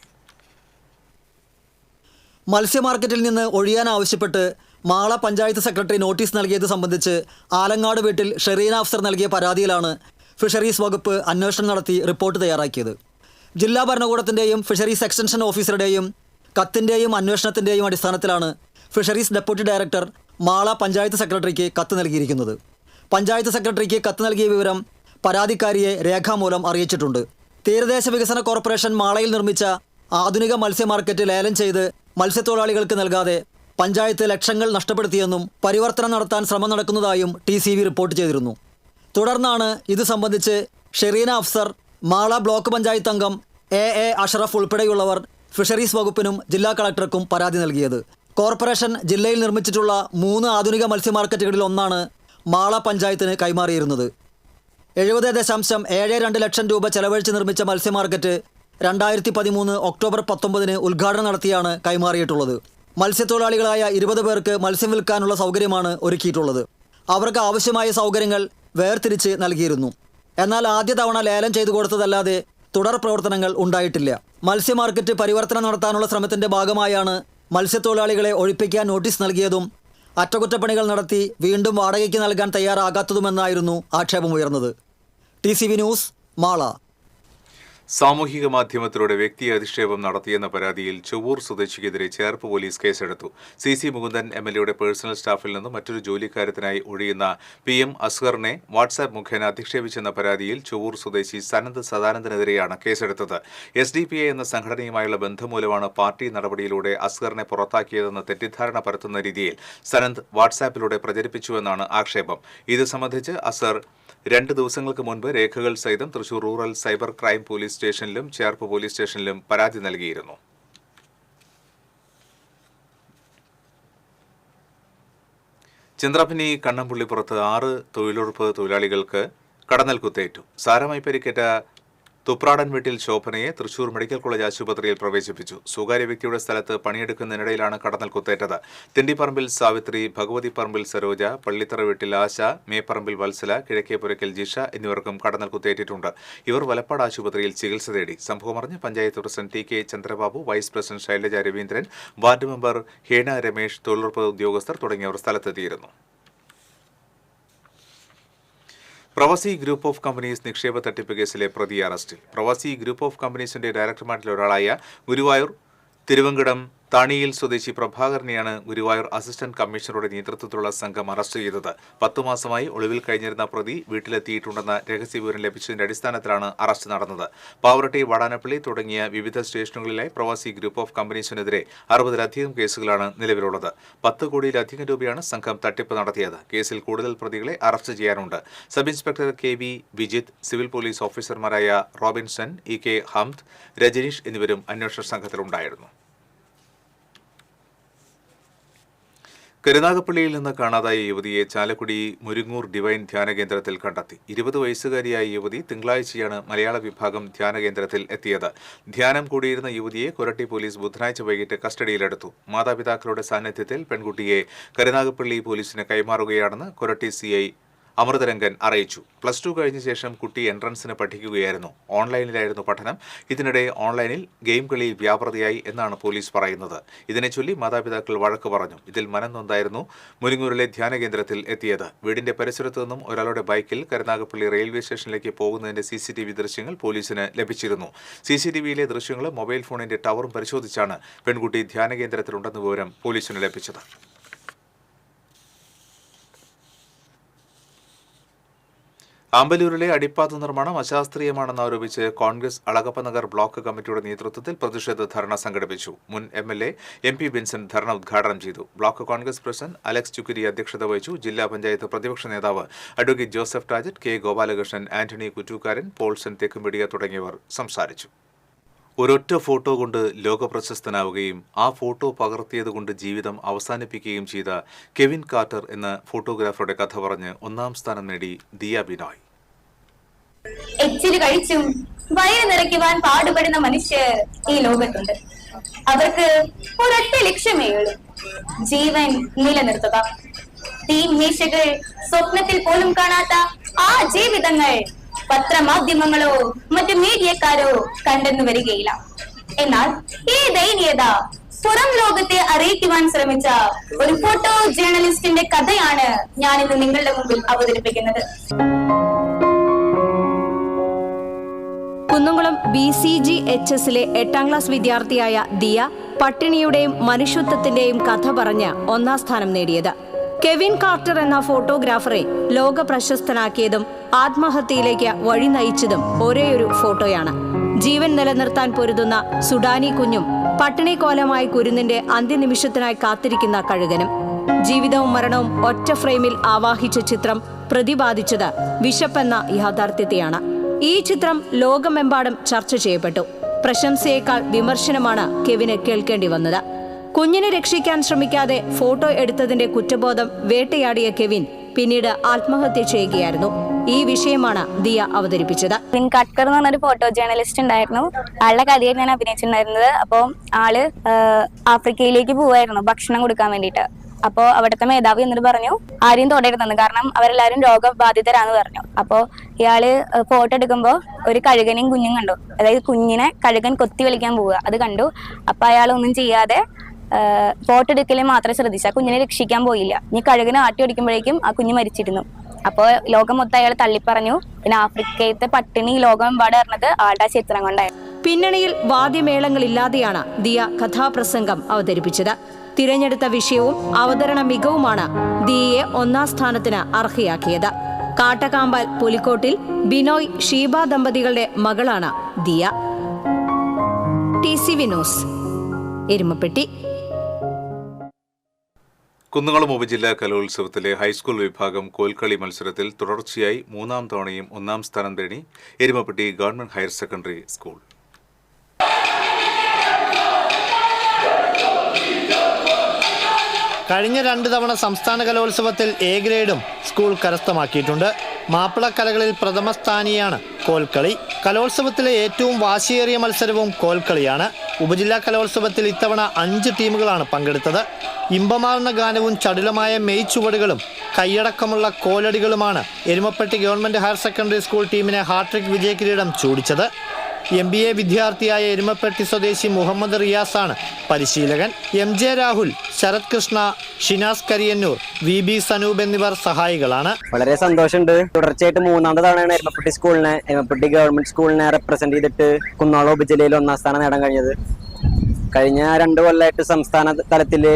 മത്സ്യ മാർക്കറ്റിൽ നിന്ന് ഒഴിയാൻ ആവശ്യപ്പെട്ട് മാള പഞ്ചായത്ത് സെക്രട്ടറി നോട്ടീസ് നൽകിയത് സംബന്ധിച്ച് ആലങ്ങാട് വീട്ടിൽ ഷെറീന അഫ്സർ നൽകിയ പരാതിയിലാണ് ഫിഷറീസ് വകുപ്പ് അന്വേഷണം നടത്തി റിപ്പോർട്ട് തയ്യാറാക്കിയത്. ജില്ലാ ഭരണകൂടത്തിൻ്റെയും ഫിഷറീസ് എക്സ്റ്റൻഷൻ ഓഫീസറുടെയും കത്തിൻ്റെയും അന്വേഷണത്തിൻ്റെയും അടിസ്ഥാനത്തിലാണ് fisheries deputy director Mala panchayat സെക്രട്ടറിക്ക് കത്ത് നൽകിയിരിക്കുന്നത്. പഞ്ചായത്ത് സെക്രട്ടറിക്ക് കത്ത് നൽകിയ വിവരം പരാതിക്കാരിയെ രേഖാമൂലം അറിയിച്ചിട്ടുണ്ട്. തീരദേശ വികസന കോർപ്പറേഷൻ മാളയിൽ നിർമ്മിച്ച ആധുനിക മത്സ്യ മാർക്കറ്റ് ലേലം ചെയ്ത് മത്സ്യത്തൊഴിലാളികൾക്ക് നൽകാതെ പഞ്ചായത്ത് ലക്ഷങ്ങൾ നഷ്ടപ്പെടുത്തിയെന്നും പരിവർത്തനം നടത്താൻ ശ്രമം നടക്കുന്നതായും TCV റിപ്പോർട്ട് ചെയ്തിരുന്നു. തുടർന്നാണ് ഇത് സംബന്ധിച്ച് ഷെറീന അഫ്സർ, മാള ബ്ലോക്ക് പഞ്ചായത്ത് അംഗം AA അഷറഫ് ഉൾപ്പെടെയുള്ളവർ ഫിഷറീസ് വകുപ്പിനും ജില്ലാ കളക്ടർക്കും പരാതി നൽകിയത്. കോർപ്പറേഷൻ ജില്ലയിൽ നിർമ്മിച്ചിട്ടുള്ള 3 ആധുനിക മത്സ്യ മാർക്കറ്റുകളിൽ ഒന്നാണ് മാള പഞ്ചായത്തിന് കൈമാറിയിരുന്നത്. 70.72 ലക്ഷം രൂപ ചെലവഴിച്ച് നിർമ്മിച്ച മത്സ്യ മാർക്കറ്റ് 2013 ഒക്ടോബർ 19 ഉദ്ഘാടനം നടത്തിയാണ് കൈമാറിയിട്ടുള്ളത്. മത്സ്യത്തൊഴിലാളികളായ 20 പേർക്ക് മത്സ്യം വിൽക്കാനുള്ള സൗകര്യമാണ് ഒരുക്കിയിട്ടുള്ളത്. അവർക്ക് ആവശ്യമായ സൗകര്യങ്ങൾ വേർതിരിച്ച് നൽകിയിരുന്നു. എന്നാൽ ആദ്യ തവണ ലേലം ചെയ്തു കൊടുത്തതല്ലാതെ തുടർ പ്രവർത്തനങ്ങൾ ഉണ്ടായിട്ടില്ല. മത്സ്യ മാർക്കറ്റ് പരിവർത്തനം നടത്താനുള്ള ശ്രമത്തിന്റെ ഭാഗമായാണ് മത്സ്യത്തൊഴിലാളികളെ ഒഴിപ്പിക്കാൻ നോട്ടീസ് നൽകിയതും അറ്റകുറ്റപ്പണികൾ നടത്തി വീണ്ടും വാടകയ്ക്ക് നൽകാൻ തയ്യാറാകാത്തതുമെന്നായിരുന്നു ആക്ഷേപമുയർന്നത്. TCV news, Mala. സാമൂഹിക മാധ്യമത്തിലൂടെ വ്യക്തി അധിക്ഷേപം നടത്തിയെന്ന പരാതിയിൽ ചൊവ്വൂർ സ്വദേശിക്കെതിരെ ചേർപ്പ് പോലീസ് കേസെടുത്തു. CC മുകുന്ദൻ MLAയുടെ പേഴ്സണൽ സ്റ്റാഫിൽ നിന്ന് മറ്റൊരു ജോലിക്കാര്യത്തിനായി ഒഴിയുന്ന PM അസ്ഗറിനെ വാട്സാപ്പ് മുഖേന അധിക്ഷേപിച്ചെന്ന പരാതിയിൽ ചൊവ്വൂർ സ്വദേശി സനന്ദ് സദാനന്ദനെതിരെയാണ് കേസെടുത്തത്. SDPI എന്ന സംഘടനയുമായുള്ള ബന്ധം മൂലമാണ് പാർട്ടി നടപടിയിലൂടെ അസ്ഗറിനെ പുറത്താക്കിയതെന്ന് തെറ്റിദ്ധാരണ പരത്തുന്ന രീതിയിൽ സനന്ദ് വാട്സാപ്പിലൂടെ പ്രചരിപ്പിച്ചുവെന്നാണ് ആക്ഷേപം. ഇത് സംബന്ധിച്ച് അസ്ഗർ 2 ദിവസങ്ങൾക്ക് മുൻപ് രേഖകൾ സഹിതം Thrissur rural cyber crime police സ്റ്റേഷനിലും ചേർപ്പ് പോലീസ് സ്റ്റേഷനിലും പരാതി നൽകിയിരുന്നു. ചന്ദ്രപ്പനി കണ്ണമ്പുള്ളിപ്പുറത്ത് 6 തൊഴിലുറപ്പ് തൊഴിലാളികൾക്ക് കടന്നൽ കുത്തേറ്റു. സാരമായി പരിക്കേറ്റ തുപ്രാടൻ വീട്ടിൽ ശോഭനയെ തൃശൂർ മെഡിക്കൽ കോളേജ് ആശുപത്രിയിൽ പ്രവേശിപ്പിച്ചു. സ്വകാര്യ വ്യക്തിയുടെ സ്ഥലത്ത് പണിയെടുക്കുന്നതിനിടയിലാണ് കടന്നൽ കുത്തേറ്റത്. തിണ്ടിപ്പറമ്പിൽ സാവിത്രി, ഭഗവതി പറമ്പിൽ സരോജ, പള്ളിത്തറ വീട്ടിൽ ആശ, മേപ്പറമ്പിൽ വത്സല, കിഴക്കേപുരയ്ക്കൽ ജിഷ എന്നിവർക്കും കടന്നൽ കുത്തേറ്റിട്ടുണ്ട്. ഇവർ വലപ്പാട് ആശുപത്രിയിൽ ചികിത്സ തേടി. സംഭവമറിഞ്ഞ് panchayat president TK Chandrababu, vice president Shailaja Raveendran, ward member Hena Ramesh, തൊഴിലുറപ്പ് ഉദ്യോഗസ്ഥർ തുടങ്ങിയവർ സ്ഥലത്തെത്തിയിരുന്നു. പ്രവാസി ഗ്രൂപ്പ് ഓഫ് കമ്പനീസ് നിക്ഷേപ തട്ടിപ്പ് കേസിലെ പ്രതി അറസ്റ്റിൽ. പ്രവാസി ഗ്രൂപ്പ് ഓഫ് കമ്പനീസിന്റെ ഡയറക്ടർമാരിൽ ഒരാളായ ഗുരുവായൂർ തിരുവങ്കടം താണിയിൽ സ്വദേശി പ്രഭാകരനെയാണ് ഗുരുവായൂർ അസിസ്റ്റന്റ് കമ്മീഷണറുടെ നേതൃത്വത്തിലുള്ള സംഘം അറസ്റ്റ് ചെയ്തത്. 10 മാസമായി ഒളിവിൽ കഴിഞ്ഞിരുന്ന പ്രതി വീട്ടിലെത്തിയിട്ടുണ്ടെന്ന രഹസ്യവിവരം ലഭിച്ചതിന്റെ അടിസ്ഥാനത്തിലാണ് അറസ്റ്റ് നടന്നത്. പാവറട്ടി, വാടാനപ്പള്ളി തുടങ്ങിയ വിവിധ സ്റ്റേഷനുകളിലായി പ്രവാസി ഗ്രൂപ്പ് ഓഫ് കമ്പനീസിനെതിരെ 60-ലധികം കേസുകളാണ് നിലവിലുള്ളത്. 10 കോടിയിലധികം രൂപയാണ് സംഘം തട്ടിപ്പ് നടത്തിയത്. കേസിൽ കൂടുതൽ പ്രതികളെ അറസ്റ്റ് ചെയ്യാനുണ്ട്. Sub inspector KV Vijith, civil police ഓഫീസർമാരായ റോബിൻസൺ, EK ഹംദ്, രജനീഷ് എന്നിവരും അന്വേഷണ സംഘത്തിലുണ്ടായിരുന്നു. കരുനാഗപ്പള്ളിയിൽ നിന്ന് കാണാതായ യുവതിയെ ചാലക്കുടി മുരിങ്ങൂർ ഡിവൈൻ ധ്യാനകേന്ദ്രത്തിൽ കണ്ടെത്തി. 20 വയസ്സുകാരിയായ യുവതി തിങ്കളാഴ്ചയാണ് മലയാള വിഭാഗം ധ്യാനകേന്ദ്രത്തിൽ എത്തിയത്. ധ്യാനം കൂടിയിരുന്ന യുവതിയെ കൊരട്ടി പോലീസ് ബുധനാഴ്ച വൈകിട്ട് കസ്റ്റഡിയിലെടുത്തു. മാതാപിതാക്കളുടെ സാന്നിധ്യത്തിൽ പെൺകുട്ടിയെ കരുനാഗപ്പള്ളി പോലീസിന് കൈമാറുകയാണെന്ന് കൊരട്ടി CI അമൃതരംഗൻ അറിയിച്ചു. +2 കഴിഞ്ഞ ശേഷം കുട്ടി എൻട്രൻസിന് പഠിക്കുകയായിരുന്നു. ഓൺലൈനിലായിരുന്നു പഠനം. ഇതിനിടെ ഓൺലൈനിൽ ഗെയിം കളിയിൽ വ്യാപൃതയായി എന്നാണ് പോലീസ് പറയുന്നത്. ഇതിനെ ചൊല്ലി മാതാപിതാക്കൾ വഴക്ക് പറഞ്ഞു. ഇതിൽ മനംനൊന്തായിരുന്നു മുരിങ്ങൂരിലെ ധ്യാനകേന്ദ്രത്തിൽ എത്തിയത്. വീടിന്റെ പരിസരത്തു നിന്നും ഒരാളുടെ ബൈക്കിൽ കരുനാഗപ്പള്ളി റെയിൽവേ സ്റ്റേഷനിലേക്ക് പോകുന്നതിന്റെ CCTV ദൃശ്യങ്ങൾ പോലീസിന് ലഭിച്ചിരുന്നു. CCTVയിലെ ദൃശ്യങ്ങളും മൊബൈൽ ഫോണിന്റെ ടവറും പരിശോധിച്ചാണ് പെൺകുട്ടി ധ്യാനകേന്ദ്രത്തിലുണ്ടെന്ന വിവരം പോലീസിന് ലഭിച്ചത്. ആമ്പലൂരിലെ അടിപ്പാത നിർമ്മാണം അശാസ്ത്രീയമാണെന്ന് ആരോപിച്ച് കോൺഗ്രസ് അളഗപ്പനഗർ ബ്ലോക്ക് കമ്മിറ്റിയുടെ നേതൃത്വത്തിൽ പ്രതിഷേധ ധർണ സംഘടിപ്പിച്ചു. മുൻ MLA MP ബെൻസൺ ധർണ ഉദ്ഘാടനം ചെയ്തു. ബ്ലോക്ക് കോൺഗ്രസ് പ്രസിഡന്റ് അലക്സ് ചുക്കുരി അധ്യക്ഷത വഹിച്ചു. ജില്ലാ പഞ്ചായത്ത് പ്രതിപക്ഷ നേതാവ് advocate Joseph ടാജറ്റ്, K Gopalakrishnan, Antony Kuttookkaran, Paulson തെക്കുംപിടിയ തുടങ്ങിയവർ സംസാരിച്ചു. ഒരൊറ്റ ഫോട്ടോ കൊണ്ട് ലോകപ്രശസ്തനാവുകയും ആ ഫോട്ടോ പകർത്തിയതുകൊണ്ട് ജീവിതം അവസാനിപ്പിക്കുകയും ചെയ്ത കെവിൻ കാർട്ടർ എന്ന ഫോട്ടോഗ്രാഫറുടെ കഥ പറഞ്ഞ് 1ാം സ്ഥാനം നേടി ദിയ ബിനോയ്. എച്ചില് കഴിച്ചും വയറ് നിറയ്ക്കുവാൻ പാടുപെടുന്ന മനുഷ്യർ ഈ ലോകത്തുണ്ട്. അവർക്ക് ഒരൊറ്റ ലക്ഷ്യമേ ഉള്ളൂ, ജീവൻ നിലനിർത്തുക. തീൻമേശകൾ സ്വപ്നത്തിൽ പോലും കാണാത്ത ആ ജീവിതങ്ങൾ പത്രമാധ്യമങ്ങളോ മറ്റു മീഡിയക്കാരോ കണ്ടെന്നു വരികയില്ല. എന്നാൽ ഈ ദയനീയത പുറം ലോകത്തെ അറിയിക്കുവാൻ ശ്രമിച്ച ഒരു ഫോട്ടോ ജേർണലിസ്റ്റിന്റെ കഥയാണ് ഞാൻ ഇന്ന് നിങ്ങളുടെ മുമ്പിൽ അവതരിപ്പിക്കുന്നത്. കുന്നംകുളം BCGHSലെ 8ാം ക്ലാസ് വിദ്യാർത്ഥിയായ ദിയ പട്ടിണിയുടെയും മനുഷ്യത്വത്തിന്റെയും കഥ പറഞ്ഞ് 1ാം സ്ഥാനം നേടിയത്. കെവിൻ കാർട്ടർ എന്ന ഫോട്ടോഗ്രാഫറെ ലോക പ്രശസ്തനാക്കിയതും ആത്മഹത്യയിലേക്ക് വഴി നയിച്ചതും ഒരേയൊരു ഫോട്ടോയാണ്. ജീവൻ നിലനിർത്താൻ പൊരുതുന്ന സുഡാനി കുഞ്ഞും പട്ടിണി കോലമായ കുരുന്നിന്റെ അന്ത്യനിമിഷത്തിനായി കാത്തിരിക്കുന്ന കഴുകനും. ജീവിതവും മരണവും ഒറ്റ ഫ്രെയിമിൽ ആവാഹിച്ച ചിത്രം പ്രതിപാദിച്ചത് വിശപ്പെന്ന യാഥാർത്ഥ്യത്തെയാണ്. ഈ ചിത്രം ലോകമെമ്പാടും ചർച്ച ചെയ്യപ്പെട്ടു. പ്രശംസയേക്കാൾ വിമർശനമാണ് കെവിന് കേൾക്കേണ്ടി വന്നത്. കുഞ്ഞിനെ രക്ഷിക്കാൻ ശ്രമിക്കാതെ ഫോട്ടോ എടുത്തതിന്റെ കുറ്റബോധം വേട്ടയാടിയ കെവിൻ പിന്നീട് ആത്മഹത്യ ചെയ്യുകയായിരുന്നു. ഈ വിഷയമാണ് ദിയ അവതരിപ്പിച്ചത്. കെവിൻ കാർട്ടർ എന്ന് പറഞ്ഞൊരു ഫോട്ടോ ജേർണലിസ്റ്റ് ഉണ്ടായിരുന്നു. ആളുടെ കഥയിൽ ഞാൻ അഭിനയിച്ചിട്ടുണ്ടായിരുന്നത്. അപ്പോൾ ആള് ആഫ്രിക്കയിലേക്ക് പോവായിരുന്നു ഭക്ഷണം കൊടുക്കാൻ വേണ്ടിയിട്ട്. അപ്പോൾ അവിടുത്തെ മേധാവി എന്നിട്ട് പറഞ്ഞു ആരെയും തൊടരുതെന്ന്, കാരണം അവരെല്ലാവരും രോഗബാധിതരാന്ന് പറഞ്ഞു. അപ്പോൾ ഇയാള് ഫോട്ടോ എടുക്കുമ്പോൾ ഒരു കഴുകനെയും കുഞ്ഞും കണ്ടു. അതായത് കുഞ്ഞിനെ കഴുകൻ കൊത്തി വലിക്കാൻ പോവുക, അത് കണ്ടു. അപ്പൊ അയാൾ ഒന്നും ചെയ്യാതെ ഫോട്ടോ എടുക്കലേ മാത്രമേ ശ്രദ്ധിച്ചു. ആ കുഞ്ഞിനെ രക്ഷിക്കാൻ പോയില്ല. ഇനി കഴുകനെ ആട്ടി ഓടിക്കുമ്പോഴേക്കും ആ കുഞ്ഞ് മരിച്ചിരുന്നു. അപ്പോൾ ലോകം മൊത്തം അയാൾ തള്ളിപ്പറഞ്ഞു. പിന്നെ ആഫ്രിക്കയിലത്തെ പട്ടിണി ലോകമെമ്പാട് പറഞ്ഞത് ആളുടെ ചിത്രം കൊണ്ടായിരുന്നു. പിന്നണിയിൽ വാദ്യമേളങ്ങളില്ലാതെയാണ് ദിയ കഥാപ്രസംഗം അവതരിപ്പിച്ചത്. തിരഞ്ഞെടുത്ത വിഷയവും അവതരണ മികവുമാണ് ദിയയെ 1ാം സ്ഥാനത്തിന് അർഹയാക്കിയത്. കാട്ടകാമ്പാൽ പുലിക്കോട്ടിൽ ബിനോയ് ഷീബ ദമ്പതികളുടെ മകളാണ് ദിയ. TCV news, Erumappetty. കുന്നംകുളം ഉപജില്ലാ കലോത്സവത്തിലെ ഹൈസ്കൂൾ വിഭാഗം കോൽക്കളി മത്സരത്തിൽ തുടർച്ചയായി 3ാം തവണയും 1ാം സ്ഥാനം നേടി Erumapetty government higher secondary school. കഴിഞ്ഞ 2 തവണ സംസ്ഥാന കലോത്സവത്തിൽ A ഗ്രേഡും സ്കൂൾ കരസ്ഥമാക്കിയിട്ടുണ്ട്. മാപ്പിളക്കലകളിൽ പ്രഥമ സ്ഥാനിയാണ് കോൽക്കളി. കലോത്സവത്തിലെ ഏറ്റവും വാശിയേറിയ മത്സരവും കോൽക്കളിയാണ്. ഉപജില്ലാ കലോത്സവത്തിൽ ഇത്തവണ 5 ടീമുകളാണ് പങ്കെടുത്തത്. ഇമ്പമാർന്ന ഗാനവും ചടുലമായ മെയ് ചുവടുകളും കൈയടക്കമുള്ള കോലടികളുമാണ് Erumappetty government higher secondary school ടീമിനെ ഹാട്രിക് വിജയകിരീടം ചൂടിച്ചത്. MBA വിദ്യാർത്ഥിയായ എരുമപ്പെട്ടി സ്വദേശി മുഹമ്മദ് റിയാസാണ് പരിശീലകൻ. MJ രാഹുൽ, ശരത് കൃഷ്ണ, ഷിനാസ് കരിയന്നൂർ, VB സനൂപ് എന്നിവർ സഹായികളാണ്. വളരെ സന്തോഷമുണ്ട്. തുടർച്ചയായിട്ട് 3ാമത്തെ തവണയാണ് എരുമപ്പെട്ടി ഗവൺമെന്റ് സ്കൂളിനെ റെപ്രസെന്റ് ചെയ്തിട്ട് കുന്നംകുളം ഉപജില്ലയിൽ 1ാം സ്ഥാനം നേടാൻ കഴിഞ്ഞത്. കഴിഞ്ഞ 2 കൊല്ലമായിട്ട് സംസ്ഥാന തലത്തില്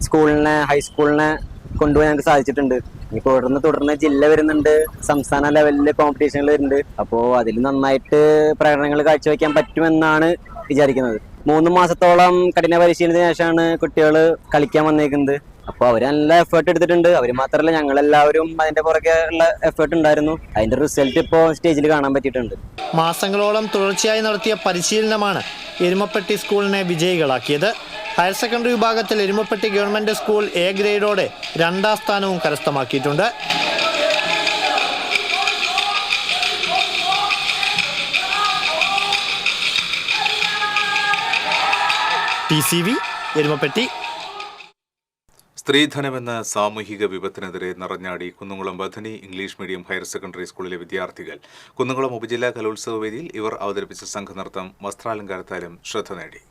സ്കൂളിനെ ഹൈസ്കൂളിനെ കൊണ്ടുപോയി ഞങ്ങൾക്ക് സാധിച്ചിട്ടുണ്ട്. ഇനി തുടർന്ന് ജില്ല വരുന്നുണ്ട്, സംസ്ഥാന ലെവലില് കോമ്പറ്റീഷനുകൾ വരുന്നുണ്ട്. അപ്പോൾ അതിൽ നന്നായിട്ട് പ്രകടനങ്ങൾ കാഴ്ചവെക്കാൻ പറ്റുമെന്നാണ് വിചാരിക്കുന്നത്. 3 മാസത്തോളം കഠിന പരിശീലനത്തിന് ശേഷമാണ് കുട്ടികൾ കളിക്കാൻ വന്നേക്കുന്നത്. അപ്പോൾ അവർ നല്ല എഫേർട്ട് എടുത്തിട്ടുണ്ട്. അവർ മാത്രമല്ല, ഞങ്ങളെല്ലാവരും അതിന്റെ പുറകെ ഉള്ള എഫേർട്ട് ഉണ്ടായിരുന്നു. അതിന്റെ റിസൾട്ട് ഇപ്പോൾ സ്റ്റേജിൽ കാണാൻ പറ്റിയിട്ടുണ്ട്. മാസങ്ങളോളം തുടർച്ചയായി നടത്തിയ പരിശീലനമാണ് എരുമപ്പെട്ടി സ്കൂളിനെ വിജയികളാക്കിയത്. ഹയർ സെക്കൻഡറി വിഭാഗത്തിൽ എരുമപ്പെട്ടി ഗവൺമെന്റ് സ്കൂൾ A ഗ്രേഡോടെ 2ാം സ്ഥാനവും കരസ്ഥമാക്കിയിട്ടുണ്ട്. TCV എരുമപ്പെട്ടി. സ്ത്രീധനമെന്ന സാമൂഹിക വിപത്തിനെതിരെ നിറഞ്ഞാടി Kunnamkulam Bethany English medium higher secondary സ്കൂളിലെ വിദ്യാർത്ഥികൾ. കുന്നംകുളം ഉപജില്ലാ കലോത്സവ വേദിയിൽ ഇവർ അവതരിപ്പിച്ച സംഘനൃത്തം വസ്ത്രാലങ്കാരത്താലും ശ്രദ്ധ നേടി.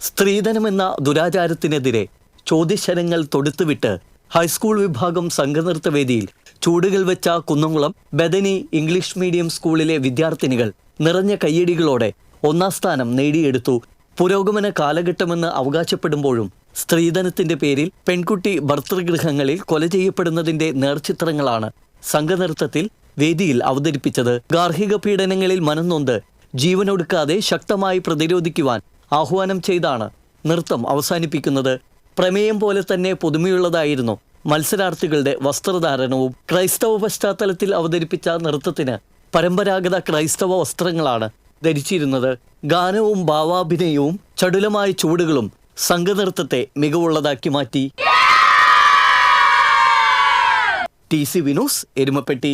സ്ത്രീധനമെന്ന ദുരാചാരത്തിനെതിരെ ചോദ്യശരങ്ങൾ തൊടുത്തുവിട്ട് ഹൈസ്കൂൾ വിഭാഗം സംഘനൃത്തവേദിയിൽ ചൂടുകൾ വെച്ച കുന്നംകുളം ബദനി ഇംഗ്ലീഷ് മീഡിയം സ്കൂളിലെ വിദ്യാർത്ഥിനികൾ നിറഞ്ഞ കയ്യടികളോടെ ഒന്നാം സ്ഥാനം നേടിയെടുത്തു. പുരോഗമന കാലഘട്ടമെന്ന് അവകാശപ്പെടുമ്പോഴും സ്ത്രീധനത്തിന്റെ പേരിൽ പെൺകുട്ടി ഭർതൃഗൃഹങ്ങളിൽ കൊല ചെയ്യപ്പെടുന്നതിന്റെ നേർചിത്രങ്ങളാണ് സംഘനൃത്തത്തിൽ വേദിയിൽ അവതരിപ്പിച്ചത്. ഗാർഹിക പീഡനങ്ങളിൽ മനംനൊന്ത് ജീവനൊടുക്കാതെ ശക്തമായി പ്രതിരോധിക്കുവാൻ ആഹ്വാനം ചെയ്താണ് നൃത്തം അവസാനിപ്പിക്കുന്നത്. പ്രമേയം പോലെ തന്നെ പുതുമയുള്ളതായിരുന്നു മത്സരാർത്ഥികളുടെ വസ്ത്രധാരണവും. ക്രൈസ്തവ പശ്ചാത്തലത്തിൽ അവതരിപ്പിച്ച നൃത്തത്തിന് പരമ്പരാഗത ക്രൈസ്തവ വസ്ത്രങ്ങളാണ് ധരിച്ചിരുന്നത്. ഗാനവും ഭാവാഭിനയവും ചടുലമായ ചൂടുകളും സംഘനൃത്തത്തെ മികവുള്ളതാക്കി മാറ്റി. TCV news, Erumapetty.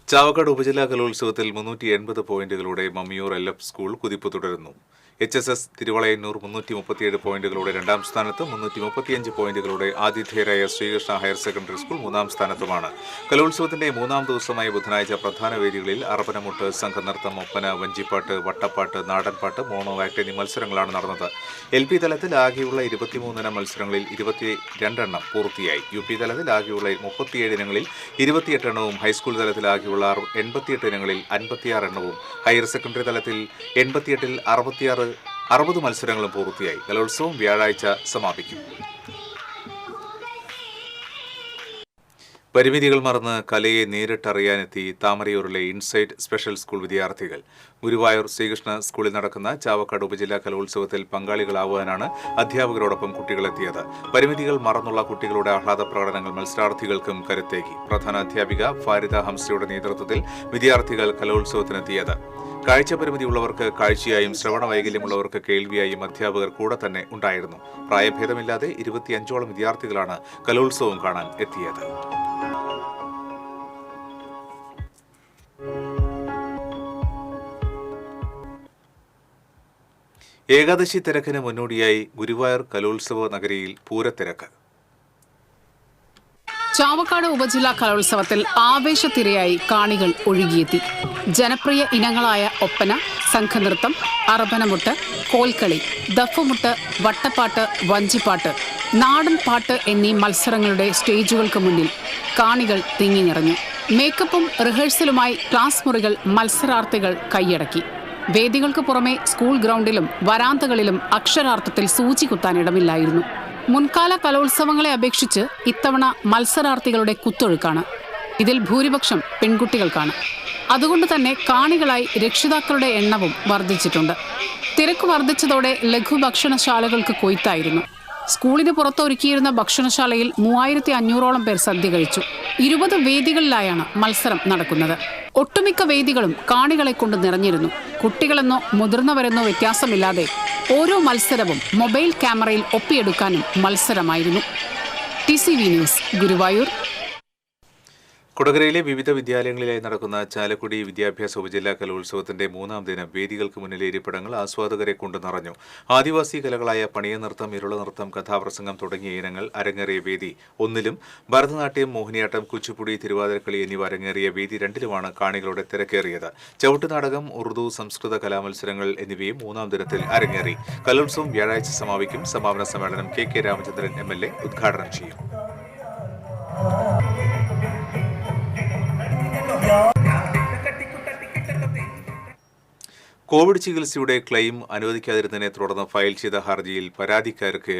ചാവക്കാട് ഉപജില്ലാ കലോത്സവത്തിൽ 380 പോയിന്റുകളോടെ മമ്മിയൂർ LF സ്കൂൾ കുതിപ്പ് തുടരുന്നു. HSS തിരുവളയന്നൂർ 337 പോയിന്റുകളോടെ രണ്ടാം സ്ഥാനത്തും 335 പോയിന്റുകളോടെ ആതിഥേയരായ ശ്രീകൃഷ്ണ ഹയർ സെക്കൻഡറി സ്കൂൾ മൂന്നാം സ്ഥാനത്തുമാണ്. കലോത്സവത്തിന്റെ മൂന്നാം ദിവസമായ ബുധനാഴ്ച പ്രധാന വേദികളിൽ അറബനമുട്ട്, സംഘനൃത്തം, ഒപ്പന, വഞ്ചിപ്പാട്ട്, വട്ടപ്പാട്ട്, നാടൻപാട്ട്, മോണോ ആക്ട് എന്നീ മത്സരങ്ങളാണ് നടന്നത്. LP തലത്തിൽ ആകെയുള്ള 23 ഇനം മത്സരങ്ങളിൽ 22 എണ്ണം പൂർത്തിയായി. UP തലത്തിൽ ആകെയുള്ള 37 ഇനങ്ങളിൽ 28 എണ്ണവും ഹൈസ്കൂൾ തലത്തിൽ ആകെയുള്ള 88 ഇനങ്ങളിൽ 56 എണ്ണവും ഹയർ സെക്കൻഡറി തലത്തിൽ 88-ൽ 60 മത്സരങ്ങളും പൂർത്തിയായി. കലോത്സവം വ്യാഴാഴ്ച സമാപിക്കും. പരിമിതികൾ മറന്ന് കലയെ നേരിട്ടറിയാനെത്തി താമരയൂരിലെ ഇൻസൈറ്റ് സ്പെഷ്യൽ സ്കൂൾ വിദ്യാർത്ഥികൾ. ഗുരുവായൂർ ശ്രീകൃഷ്ണ സ്കൂളിൽ നടക്കുന്ന ചാവക്കാട് ഉപജില്ലാ കലോത്സവത്തിൽ പങ്കാളികളാവാനാണ് അധ്യാപകരോടൊപ്പം കുട്ടികളെത്തിയത്. പരിമിതികൾ മറന്നുള്ള കുട്ടികളുടെ ആഹ്ലാദ പ്രകടനങ്ങൾ മത്സരാർത്ഥികൾക്കും കരുത്തേകി. പ്രധാന അധ്യാപിക ഫാരിദ ഹംസയുടെ നേതൃത്വത്തിൽ വിദ്യാർത്ഥികൾ കലോത്സവത്തിനെത്തിയത്. കാഴ്ചപരിമിതിയുള്ളവർക്ക് കാഴ്ചയായും ശ്രവണ വൈകല്യമുള്ളവർക്ക് കേൾവിയായും അധ്യാപകർ കൂടെ തന്നെ ഉണ്ടായിരുന്നു. പ്രായഭേദമില്ലാതെ 25ഓളം വിദ്യാർത്ഥികളാണ് കലോത്സവം കാണാൻ എത്തിയത്. ഏകാദശി തിരക്കിന് മുന്നോടിയായി ഗുരുവായൂർ കലോത്സവ നഗരിയിൽ പൂരത്തിരക്ക്. ചാവക്കാട് ഉപജില്ലാ കലോത്സവത്തിൽ ആവേശത്തിരയായി കാണികൾ ഒഴുകിയെത്തി. ജനപ്രിയ ഇനങ്ങളായ ഒപ്പന, സംഘനൃത്തം, അറബനമുട്ട്, കോൽക്കളി, ദഫുമുട്ട്, വട്ടപ്പാട്ട്, വഞ്ചിപ്പാട്ട്, നാടൻ പാട്ട് എന്നീ മത്സരങ്ങളുടെ സ്റ്റേജുകൾക്ക് മുന്നിൽ കാണികൾ തിങ്ങി നിറഞ്ഞു. മേക്കപ്പും റിഹേഴ്സലുമായി ക്ലാസ് മുറികൾ മത്സരാർത്ഥികൾ കൈയടക്കി. വേദികൾക്ക് പുറമെ സ്കൂൾ ഗ്രൗണ്ടിലും വരാന്തകളിലും അക്ഷരാർത്ഥത്തിൽ സൂചി കുത്താൻ ഇടമില്ലായിരുന്നു. മുൻകാല കലോത്സവങ്ങളെ അപേക്ഷിച്ച് ഇത്തവണ മത്സരാർത്ഥികളുടെ കുത്തൊഴുക്കാണ്. ഇതിൽ ഭൂരിപക്ഷം പെൺകുട്ടികൾക്കാണ്. അതുകൊണ്ട് തന്നെ കാണികളായി രക്ഷിതാക്കളുടെ എണ്ണവും വർദ്ധിച്ചിട്ടുണ്ട്. തിരക്ക് വർദ്ധിച്ചതോടെ ലഘുഭക്ഷണശാലകൾക്ക് കൊയ്ത്തായിരുന്നു. സ്കൂളിന് പുറത്തൊരുക്കിയിരുന്ന ഭക്ഷണശാലയിൽ 3500ഓളം പേർ സദ്യ കഴിച്ചു. 20 വേദികളിലായാണ് മത്സരം നടക്കുന്നത്. ഒട്ടുമിക്ക വേദികളും കാണികളെ കൊണ്ട് നിറഞ്ഞിരുന്നു. കുട്ടികളെന്നോ മുതിർന്നവരെന്നോ വ്യത്യാസമില്ലാതെ ഓരോ മത്സരവും മൊബൈൽ ക്യാമറയിൽ ഒപ്പിയെടുക്കാനും മത്സരമായിരുന്നു. TCV news, Guruvayur. കൊടകരയിലെ വിവിധ വിദ്യാലയങ്ങളിലായി നടക്കുന്ന ചാലക്കുടി വിദ്യാഭ്യാസ ഉപജില്ലാ കലോത്സവത്തിന്റെ മൂന്നാം ദിനം വേദികൾക്ക് മുന്നിലെ ഇരിപ്പിടങ്ങൾ ആസ്വാദകരെ കൊണ്ട് നിറഞ്ഞു. ആദിവാസി കലകളായ പണിയനൃത്തം, ഇരുളനൃത്തം, കഥാപ്രസംഗം തുടങ്ങിയ ഇനങ്ങൾ അരങ്ങേറിയ വേദി 1-ലും ഭരതനാട്യം, മോഹിനിയാട്ടം, കുച്ചിപ്പുടി, തിരുവാതിരക്കളി എന്നിവ അരങ്ങേറിയ വേദി 2-ലുമാണ് കാണികളുടെ തിരക്കേറിയത്. ചവിട്ടുനാടകം, ഉറുദു, സംസ്കൃത കലാമത്സരങ്ങൾ എന്നിവയും മൂന്നാം ദിനത്തിൽ അരങ്ങേറി. കലോത്സവം വ്യാഴാഴ്ച സമാപിക്കും. സമാപന സമ്മേളനം KK രാമചന്ദ്രൻ MLA ഉദ്ഘാടനം ചെയ്യും. കോവിഡ് ചികിത്സയുടെ ക്ലെയിം അനുവദിക്കാതിരുന്നതിനെ തുടർന്ന് ഫയൽ ചെയ്ത ഹർജിയിൽ പരാതിക്കാർക്ക്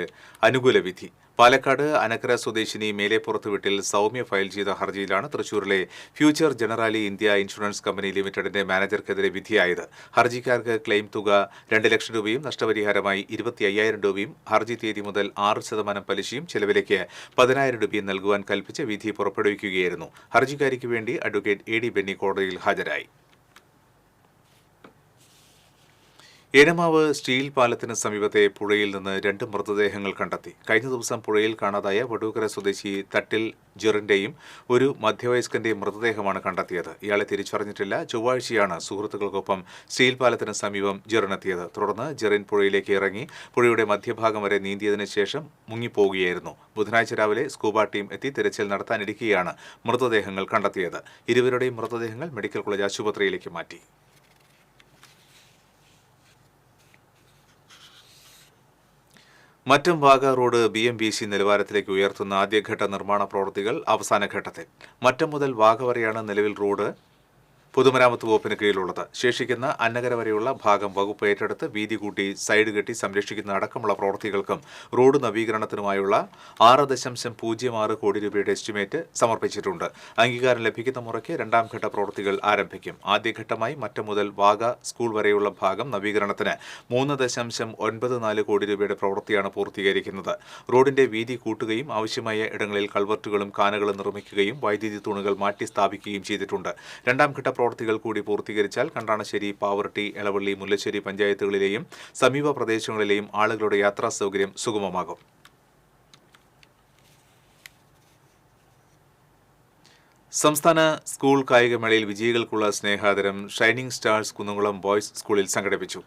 അനുകൂല വിധി. പാലക്കാട് അനക്കര സ്വദേശിനി മേലെപ്പുറത്ത് വീട്ടിൽ സൗമ്യ ഫയൽ ചെയ്ത ഹർജിയിലാണ് തൃശൂരിലെ future Generali India insurance company ലിമിറ്റഡിന്റെ മാനേജർക്കെതിരെ വിധിയായത്. ഹർജിക്കാർക്ക് ക്ലെയിം തുക 2 ലക്ഷം രൂപയും നഷ്ടപരിഹാരമായി 25,000 രൂപയും ഹർജി തീയതി മുതൽ 6% പലിശയും ചെലവിലേക്ക് 10,000 രൂപയും നൽകുവാൻ കൽപ്പിച്ച വിധി പുറപ്പെടുവിക്കുകയായിരുന്നു. ഹർജിക്കാരിക്ക് വേണ്ടി അഡ്വക്കേറ്റ് AD ബെന്നി കോടതിയിൽ ഹാജരായി. ഏനമാവ് സ്റ്റീൽ പാലത്തിന് സമീപത്തെ പുഴയിൽ നിന്ന് 2 മൃതദേഹങ്ങൾ കണ്ടെത്തി. കഴിഞ്ഞ ദിവസം പുഴയിൽ കാണാതായ വടൂക്കര സ്വദേശി തട്ടിൽ ജെറിന്റെയും ഒരു മധ്യവയസ്കന്റെയും മൃതദേഹമാണ് കണ്ടെത്തിയത്. ഇയാളെ തിരിച്ചറിഞ്ഞിട്ടില്ല. ചൊവ്വാഴ്ചയാണ് സുഹൃത്തുക്കൾക്കൊപ്പം സ്റ്റീൽ പാലത്തിന് സമീപം ജെറിനെത്തിയത്. തുടർന്ന് ജെറിൻ പുഴയിലേക്ക് ഇറങ്ങി പുഴയുടെ മധ്യഭാഗം വരെ നീന്തിയതിനു ശേഷം മുങ്ങിപ്പോവുകയായിരുന്നു. ബുധനാഴ്ച രാവിലെ സ്കൂബ ടീം എത്തി തിരച്ചിൽ നടത്താനിരിക്കെയാണ് മൃതദേഹങ്ങൾ കണ്ടെത്തിയത്. ഇരുവരുടെയും മൃതദേഹങ്ങൾ മെഡിക്കൽ കോളേജ് ആശുപത്രിയിലേക്ക് മാറ്റി. മറ്റം വാഗ റോഡ് BMBC നിലവാരത്തിലേക്ക് ഉയർത്തുന്ന ആദ്യഘട്ട നിർമ്മാണ പ്രവൃത്തികൾ അവസാന ഘട്ടത്തിൽ. മറ്റം മുതൽ വാഗ വരെയാണ് നിലവിൽ റോഡ് പൊതുമരാമത്ത് വകുപ്പിന് കീഴിലുള്ളത്. ശേഷിക്കുന്ന അന്നകര വരെയുള്ള ഭാഗം വകുപ്പ് ഏറ്റെടുത്ത് വീതി കൂട്ടി സൈഡ് കെട്ടി സംരക്ഷിക്കുന്ന അടക്കമുള്ള പ്രവൃത്തികൾക്കും റോഡ് നവീകരണത്തിനുമായുള്ള 6.06 കോടി രൂപയുടെ എസ്റ്റിമേറ്റ് സമർപ്പിച്ചിട്ടുണ്ട്. അംഗീകാരം ലഭിക്കുന്ന മുറയ്ക്ക് രണ്ടാം ഘട്ട പ്രവൃത്തികൾ ആരംഭിക്കും. ആദ്യഘട്ടമായി മറ്റം മുതൽ വാഗ സ്കൂൾ വരെയുള്ള ഭാഗം നവീകരണത്തിന് 3.94 കോടി രൂപയുടെ പ്രവൃത്തിയാണ് പൂർത്തീകരിക്കുന്നത്. റോഡിന്റെ വീതി കൂട്ടുകയും ആവശ്യമായ ഇടങ്ങളിൽ കൾവർട്ടുകളും കാനകളും നിർമ്മിക്കുകയും വൈദ്യുതി തൂണുകൾ മാറ്റി സ്ഥാപിക്കുകയും ചെയ്തിട്ടുണ്ട്. രണ്ടാം ഘട്ട പ്രവൃത്തികൾ കൂടി പൂർത്തീകരിച്ചാൽ കണ്ടാണശ്ശേരി, പാവറട്ടി, എളവള്ളി, മുല്ലശ്ശേരി പഞ്ചായത്തുകളിലെയും സമീപ പ്രദേശങ്ങളിലെയും ആളുകളുടെ യാത്രാ സൗകര്യം സുഗമമാകും. സംസ്ഥാന സ്കൂൾ കായികമേളയിൽ വിജയികൾക്കുള്ള സ്നേഹാദരം ഷൈനിംഗ് സ്റ്റാർസ് കുന്നംകുളം ബോയ്സ് സ്കൂളിൽ സംഘടിപ്പിച്ചു.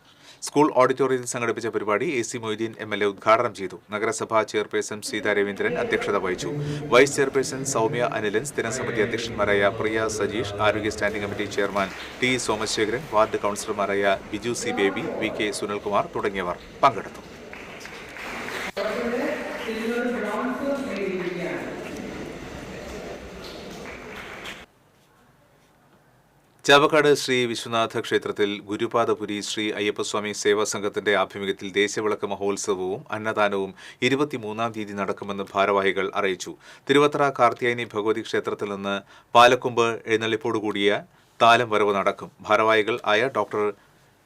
സ്കൂൾ ഓഡിറ്റോറിയത്തിൽ സംഘടിപ്പിച്ച പരിപാടി AC മൊയ്തീൻ MLA ഉദ്ഘാടനം ചെയ്തു. നഗരസഭാ ചെയർപേഴ്സൺ സീതാ രവീന്ദ്രൻ അധ്യക്ഷത വഹിച്ചു. വൈസ് ചെയർപേഴ്സൺ സൗമ്യ അനിലൻ, സ്ഥിരം സമിതി അധ്യക്ഷന്മാരായ പ്രിയ സജീഷ്, ആരോഗ്യ standing committee chairman T Somasekharan, ward കൌൺസിലർമാരായ ബിജു C ബേബി, VK സുനിൽകുമാർ തുടങ്ങിയവർ പങ്കെടുത്തു. ചാവക്കാട് ശ്രീ വിശ്വനാഥ ക്ഷേത്രത്തിൽ ഗുരുപാദപുരി ശ്രീ അയ്യപ്പസ്വാമി സേവാ സംഘത്തിന്റെ ആഭിമുഖ്യത്തിൽ ദേശവിളക്ക് മഹോത്സവവും അന്നദാനവും 23-ാം തീയതി നടക്കുമെന്ന് ഭാരവാഹികൾ അറിയിച്ചു. തിരുവത്ര കാർത്തിയായനി ഭഗവതി ക്ഷേത്രത്തിൽ നിന്ന് പാലക്കൊമ്പ് എഴുന്നള്ളിപ്പോടുകൂടിയ താലം വരവ് നടക്കും. ഭാരവാഹികൾ ആയ doctor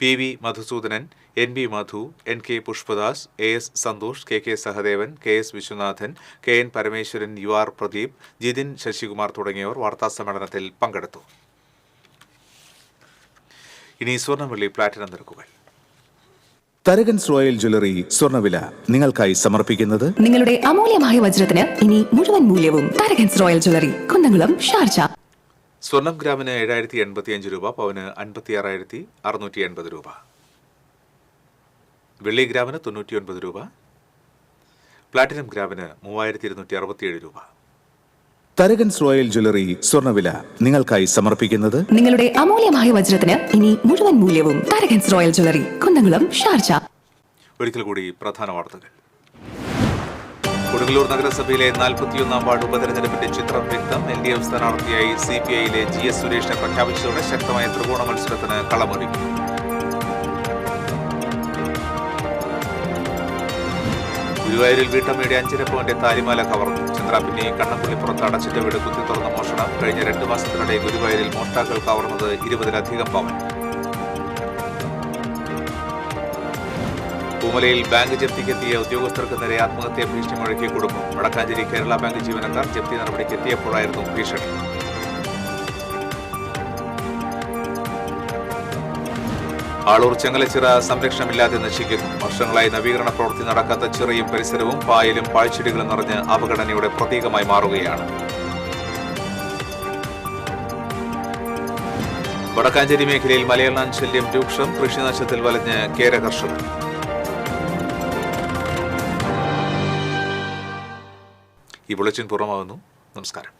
PV Madhusoodanan, NB Madhu, NK Pushpadas, AS Santhosh, KK Sahadevan, KS Viswanathan, KN Parameswaran, UR Pradeep, Jithin Sasikumar തുടങ്ങിയവർ വാർത്താസമ്മേളനത്തിൽ പങ്കെടുത്തു. ഇനി സ്വർണം, വെള്ളി, പ്ലാറ്റിനം നിരക്കുകൾ. തരകൻസ് റോയൽ ജ്വല്ലറി സ്വർണ്ണവില നിങ്ങൾക്കായി സമർപ്പിക്കുന്നത് നിങ്ങളുടെ അമൂല്യമായ വജ്രത്തിന് ഇനി മുഴുവൻ മൂല്യവും Tharakans royal jewellery, Kunnamkulam, Sharjah. സ്വർണം ഗ്രാമിന് 7085 രൂപ, പവന് 56,680 രൂപ. വെള്ളി ഗ്രാമിന് 99 രൂപ, പ്ലാറ്റിനം ഗ്രാമിന് 3267 രൂപ. തരകൻസ് റോയൽ ജ്വല്ലറി സ്വർണ്ണവില നിങ്ങൾക്കായി സമർപ്പിക്കുന്നത് നിങ്ങളുടെ അമൂല്യമായ വജ്രത്തിന് ഇനി മുഴുവൻ മൂല്യവും Tharakans royal jewellery, Kunnamkulam, Sharjah. ഒരിക്കൽ കൂടി പ്രധാന വാർത്തകൾ. കൊടുങ്ങല്ലൂർ നഗരസഭയിലെ 41-ാം വാർഡ് ഉപതെരഞ്ഞെടുപ്പിന്റെ ചിത്രം വ്യക്തം. LDF സ്ഥാനാർത്ഥിയായി CPIയിലെ GS സുരേഷിനെ പ്രഖ്യാപിച്ചതോടെ ശക്തമായ ത്രികോണ മത്സരത്തിന് കളമൊരുങ്ങി. ഗുരുവായൂരിൽ വീട്ടമ്മയുടെ 5.5 പവന്റെ താലിമാല കവർന്നു. ചന്ദ്രാപിന്നി കണ്ണമ്പുള്ളിപ്പുറത്ത് അടച്ചിട്ട വീട് കുത്തി തുറന്ന മോഷണം. കഴിഞ്ഞ 2 മാസത്തിനിടെ ഗുരുവായൂരിൽ മോഷ്ടാക്കൾ കവർന്നത് 20-ലധികം പവൻ. പൂമലയിൽ ബാങ്ക് ജപ്തിക്കെത്തിയ ഉദ്യോഗസ്ഥർക്ക് നേരെ ആത്മഹത്യാ ഭീഷണി മുഴക്കിയ കുടുംബം. വടക്കാഞ്ചേരി കേരള ബാങ്ക് ജീവനക്കാർ ജപ്തി നടപടിക്ക് എത്തിയപ്പോഴായിരുന്നു ഭീഷണി. ആളൂർ ചെങ്ങലച്ചിറ സംരക്ഷണമില്ലാതെ നശിക്കുന്നു. വർഷങ്ങളായി നവീകരണ പ്രവൃത്തി നടക്കാത്ത ചിറയും പരിസരവും പായലും പാഴ്ചെടികളും നിറഞ്ഞ് അവഗണനയുടെ പ്രതീകമായി മാറുകയാണ്. വടക്കാഞ്ചേരി മേഖലയിൽ മലയണ്ണാൻ ശല്യം രൂക്ഷം. കൃഷിനാശത്തിൽ വലഞ്ഞ് കേര കർഷകർ. ഈ ബുള്ളറ്റിൻ പൂർണ്ണമാകുന്നു. നമസ്കാരം.